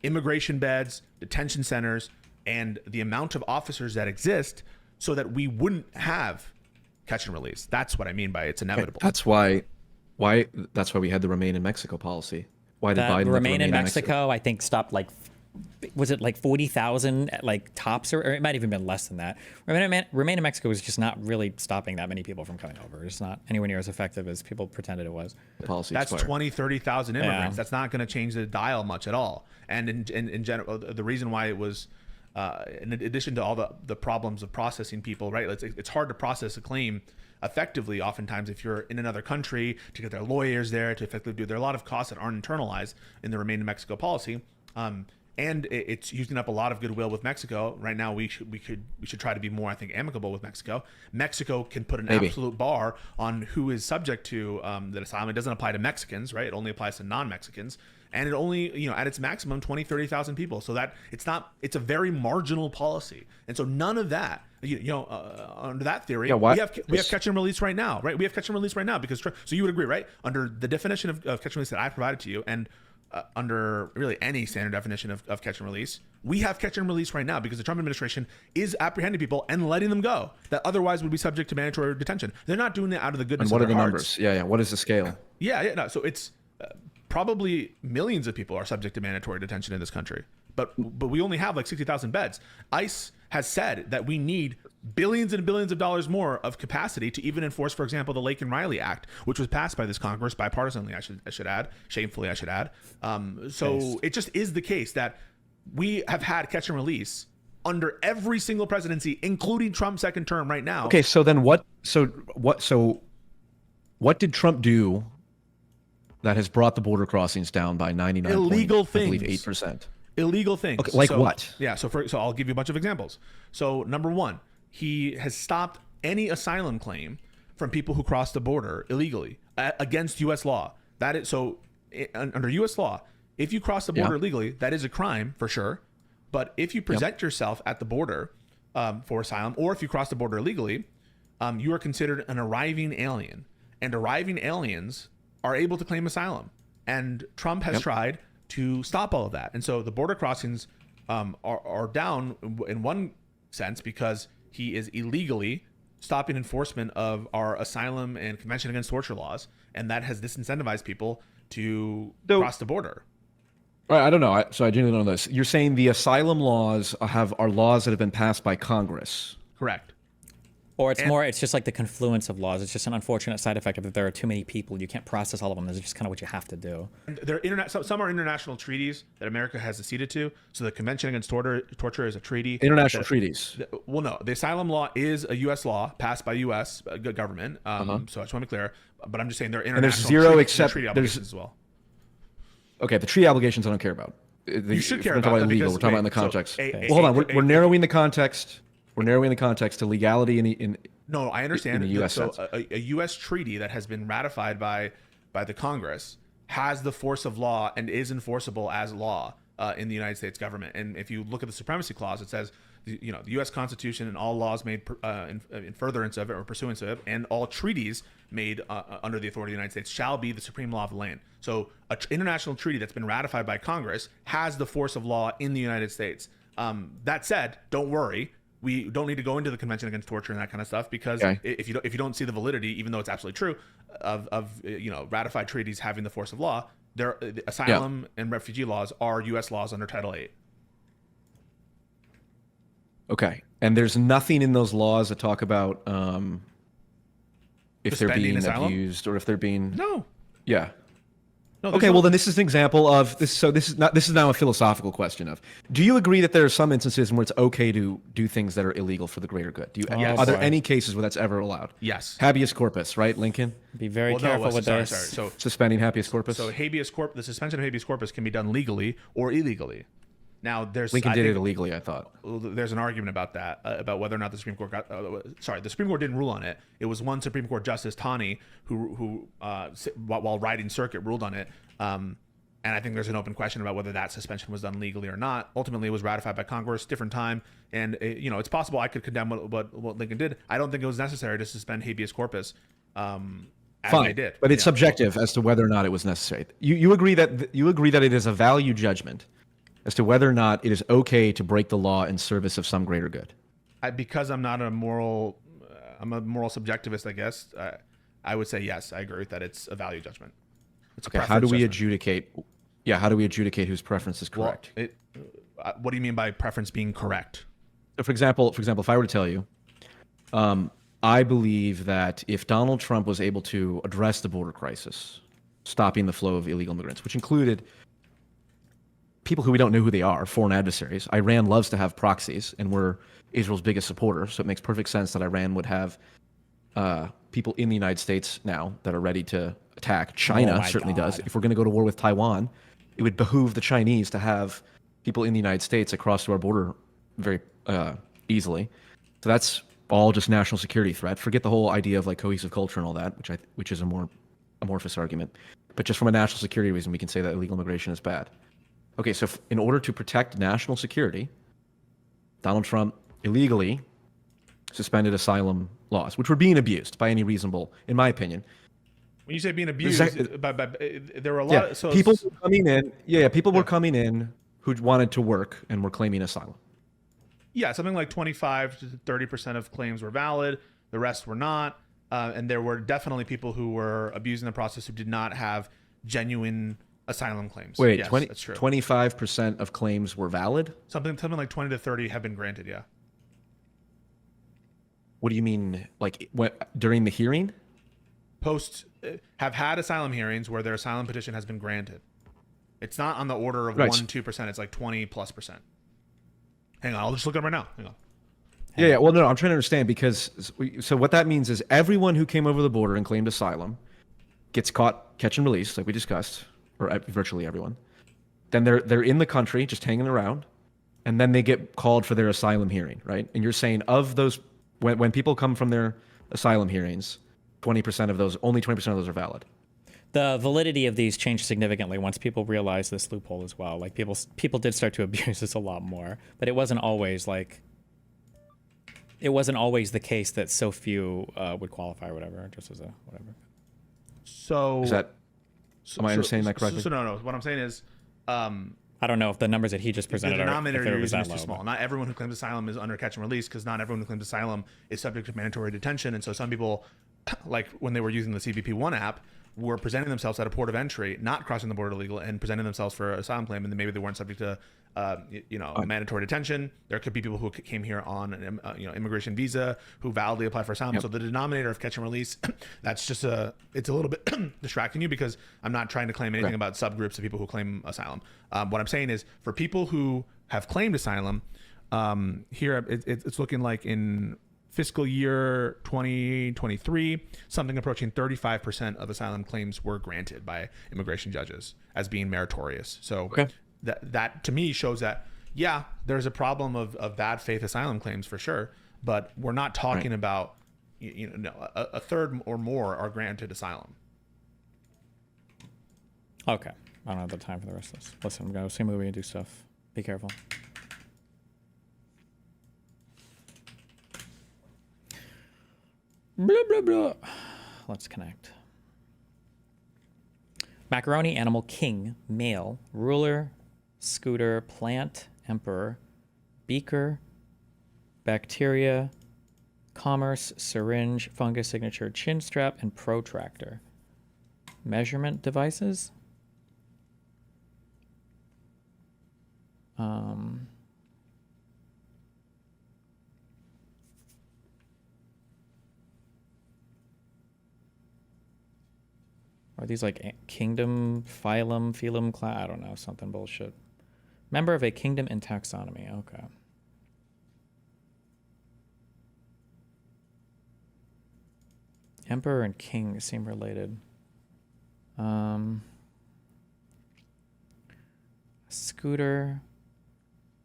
immigration beds, detention centers, and the amount of officers that exist so that we wouldn't have catch and release. That's what I mean by it's inevitable. That's why we had the remain in Mexico policy. Why did The Biden let remain in Mexico, I think, stopped like, was it like 40,000 like tops, or it might even been less than that. Remain in Mexico was just not really stopping that many people from coming over. It's not anywhere near as effective as people pretended it was. Policy That's expired. 20, 30,000 immigrants. Yeah. That's not going to change the dial much at all. And in general, the reason why it was, in addition to all the problems of processing people, right? It's hard to process a claim effectively oftentimes if you're in another country, to get their lawyers there to effectively do. There are a lot of costs that aren't internalized in the Remain in Mexico policy. And it's using up a lot of goodwill with Mexico. Right now, we should try to be more, I think, amicable with Mexico. Mexico can put an absolute bar on who is subject to the asylum. It doesn't apply to Mexicans, right? It only applies to non-Mexicans. And it only, at its maximum, 20, 30,000 people. So that it's a very marginal policy. And so none of that, under that theory, we have catch and release right now, right? We have catch and release right now because, so you would agree, right? Under the definition of catch and release that I provided to you, and under really any standard definition of catch and release, we have catch and release right now because the Trump administration is apprehending people and letting them go that otherwise would be subject to mandatory detention. They're not doing it out of the goodness of their hearts. And what are the numbers? Yeah. What is the scale? No. So it's probably millions of people are subject to mandatory detention in this country, but we only have like 60,000 beds. ICE has said that we need billions and billions of dollars more of capacity to even enforce, for example, the Lake and Riley Act, which was passed by this Congress bipartisanly, I should add, shamefully, I should add. So it just is the case that we have had catch and release under every single presidency, including Trump's second term right now. Okay, so then what did Trump do that has brought the border crossings down by 99 illegal point, things. I believe 8%? Illegal things. Okay, like what? Yeah, so I'll give you a bunch of examples. So number one, he has stopped any asylum claim from people who cross the border illegally against U.S. law. That is under U.S. law, if you cross the border illegally, that is a crime for sure. But if you present yourself at the border for asylum, or if you cross the border illegally, you are considered an arriving alien, and arriving aliens are able to claim asylum. And Trump has tried to stop all of that. And so the border crossings are down in one sense because he is illegally stopping enforcement of our asylum and Convention Against Torture laws, and that has disincentivized people to cross the border. Right, I don't know. So I genuinely don't know this. You're saying the asylum laws are laws that have been passed by Congress. Correct. Or it's just like the confluence of laws. It's just an unfortunate side effect of that there are too many people. You can't process all of them. This is just kind of what you have to do. And some are international treaties that America has acceded to. So the Convention Against Torture is a treaty. International treaties. Well, no. The asylum law is a U.S. law passed by U.S. government. So I just want to be clear. But I'm just saying there are international treaty obligations as well. Okay, the treaty obligations I don't care about. You should care about illegal. We're talking about in the context. Hold on. We're narrowing the context. We're narrowing the context to legality in No, I understand. In the U.S. So sense. a U.S. treaty that has been ratified by the Congress has the force of law and is enforceable as law in the United States government. And if you look at the supremacy clause, it says, the U.S. Constitution and all laws made in furtherance of it or pursuance of it, and all treaties made under the authority of the United States shall be the supreme law of the land. So an international treaty that's been ratified by Congress has the force of law in the United States. That said, don't worry. We don't need to go into the Convention Against Torture and that kind of stuff because if you don't see the validity, even though it's absolutely true, of ratified treaties having the force of law, the asylum and refugee laws are U.S. laws under Title VIII. Okay, and there's nothing in those laws that talk about if they're being abused or if they're being No. No, okay, well then this is an example of this. So this is now a philosophical question of: do you agree that there are some instances where it's okay to do things that are illegal for the greater good? Are there any cases where that's ever allowed? Yes. Habeas corpus, right, Lincoln? Be very careful with this. So suspending habeas corpus. So the suspension of habeas corpus can be done legally or illegally. Now, Lincoln did it illegally, I thought. There's an argument about that, about whether or not the Supreme Court the Supreme Court didn't rule on it. It was one Supreme Court Justice, Taney, who while riding circuit, ruled on it. And And I think there's an open question about whether that suspension was done legally or not. Ultimately, it was ratified by Congress, different time. And, it's possible I could condemn what Lincoln did. I don't think it was necessary to suspend habeas corpus as they did. But it's subjective as to whether or not it was necessary. You agree that it is a value judgment as to whether or not it is okay to break the law in service of some greater good. Because I'm not a moral subjectivist, I guess. I would say yes. I agree with that. It's a value judgment. It's okay. How do we adjudicate? Yeah. How do we adjudicate whose preference is correct? Well, what do you mean by preference being correct? So for example, if I were to tell you, I believe that if Donald Trump was able to address the border crisis, stopping the flow of illegal immigrants, which included people who we don't know who they are, foreign adversaries. Iran loves to have proxies, and we're Israel's biggest supporter, so it makes perfect sense that Iran would have people in the United States now that are ready to attack. China certainly does. If we're going to go to war with Taiwan, it would behoove the Chinese to have people in the United States across to our border very easily. So that's all just national security threat. Forget the whole idea of like cohesive culture and all that, which is a more amorphous argument. But just from a national security reason, we can say that illegal immigration is bad. Okay, so in order to protect national security, Donald Trump illegally suspended asylum laws, which were being abused by any reasonable, in my opinion. When you say being abused, there were a lot. Yeah, of, so people were coming in. Yeah, people were coming in who wanted to work and were claiming asylum. Yeah, something like 25 to 30% of claims were valid. The rest were not. And there were definitely people who were abusing the process who did not have genuine asylum claims. Wait, yes, 20, that's true. 25% of claims were valid? Something like 20 to 30 have been granted, yeah. What do you mean? Like during the hearing? Have had asylum hearings where their asylum petition has been granted. It's not on the order of Right. 1-2%. It's like 20+%. Hang on, I'll just look it up right now. Hang on. Yeah. Well, no, I'm trying to understand because so what that means is everyone who came over the border and claimed asylum gets caught, catch and release, like we discussed, or virtually everyone. Then they're in the country, just hanging around, and then they get called for their asylum hearing, right? And you're saying of those, when people come from their asylum hearings, 20% of those, only 20% of those are valid. The validity of these changed significantly once people realized this loophole as well. Like people did start to abuse this a lot more, but it wasn't always the case that so few would qualify or whatever, just as a whatever. So Is that? Am I understanding that correctly? So no. What I'm saying is, I don't know if the numbers that he just the presented denominator if you're it was using that is too low. small. Not everyone who claims asylum is under catch and release because not everyone who claims asylum is subject to mandatory detention. And so some people, like when they were using the CBP-1 app, were presenting themselves at a port of entry, not crossing the border illegal, and presenting themselves for an asylum claim, and then maybe they weren't subject to, mandatory detention. There could be people who came here on an immigration visa who validly applied for asylum. Yep. So the denominator of catch and release, that's just it's a little bit distracting you because I'm not trying to claim anything about subgroups of people who claim asylum. What I'm saying is for people who have claimed asylum, here it's looking like in fiscal year 2023, something approaching 35% of asylum claims were granted by immigration judges as being meritorious. So that to me shows that, yeah, there's a problem of bad faith asylum claims for sure, but we're not talking about, a third or more are granted asylum. Okay. I don't have the time for the rest of this. Listen, I'm going to see a movie and do stuff. Be careful. Blah, blah, blah. Let's connect. Macaroni, animal, king, male, ruler, scooter, plant, emperor, beaker, bacteria, commerce, syringe, fungus, signature, chin strap, and protractor. Measurement devices? Are these like kingdom, phylum, class? I don't know, something bullshit. Member of a kingdom in taxonomy. Okay. Emperor and king seem related. Scooter,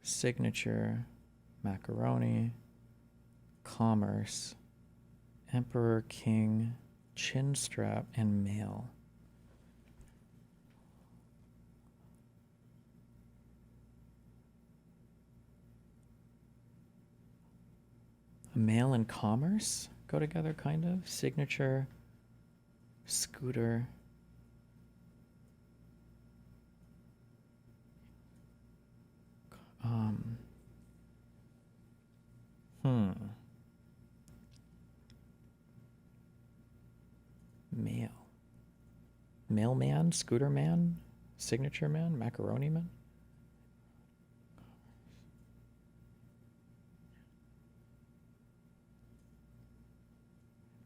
signature, macaroni, commerce, emperor, king, chin strap, and male. Mail and commerce go together, kind of. Signature, scooter. Mail. Mailman, scooter man, signature man, macaroni man.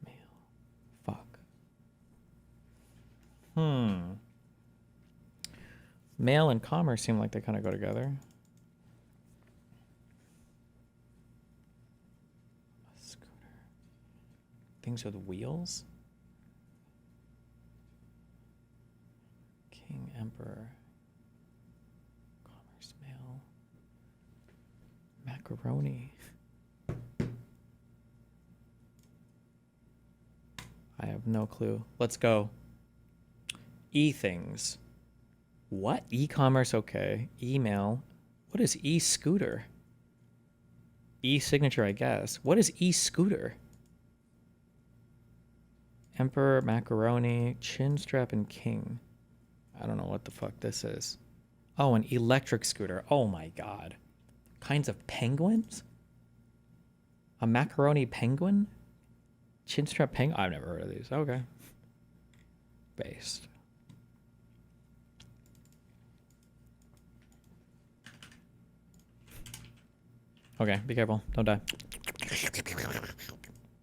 Mail. Fuck. Mail and commerce seem like they kind of go together. A scooter. Things with wheels? King, emperor. Commerce, mail. Macaroni. I have no clue. Let's go. E-things. What? E-commerce, okay. Email. What is e-scooter? E-signature, I guess. What is e-scooter? Emperor, macaroni, chin strap, and king. I don't know what the fuck this is. Oh, an electric scooter. Oh my god. Kinds of penguins? A macaroni penguin? Chin strap penguin? I've never heard of these. Okay. Based. Okay, be careful. Don't die.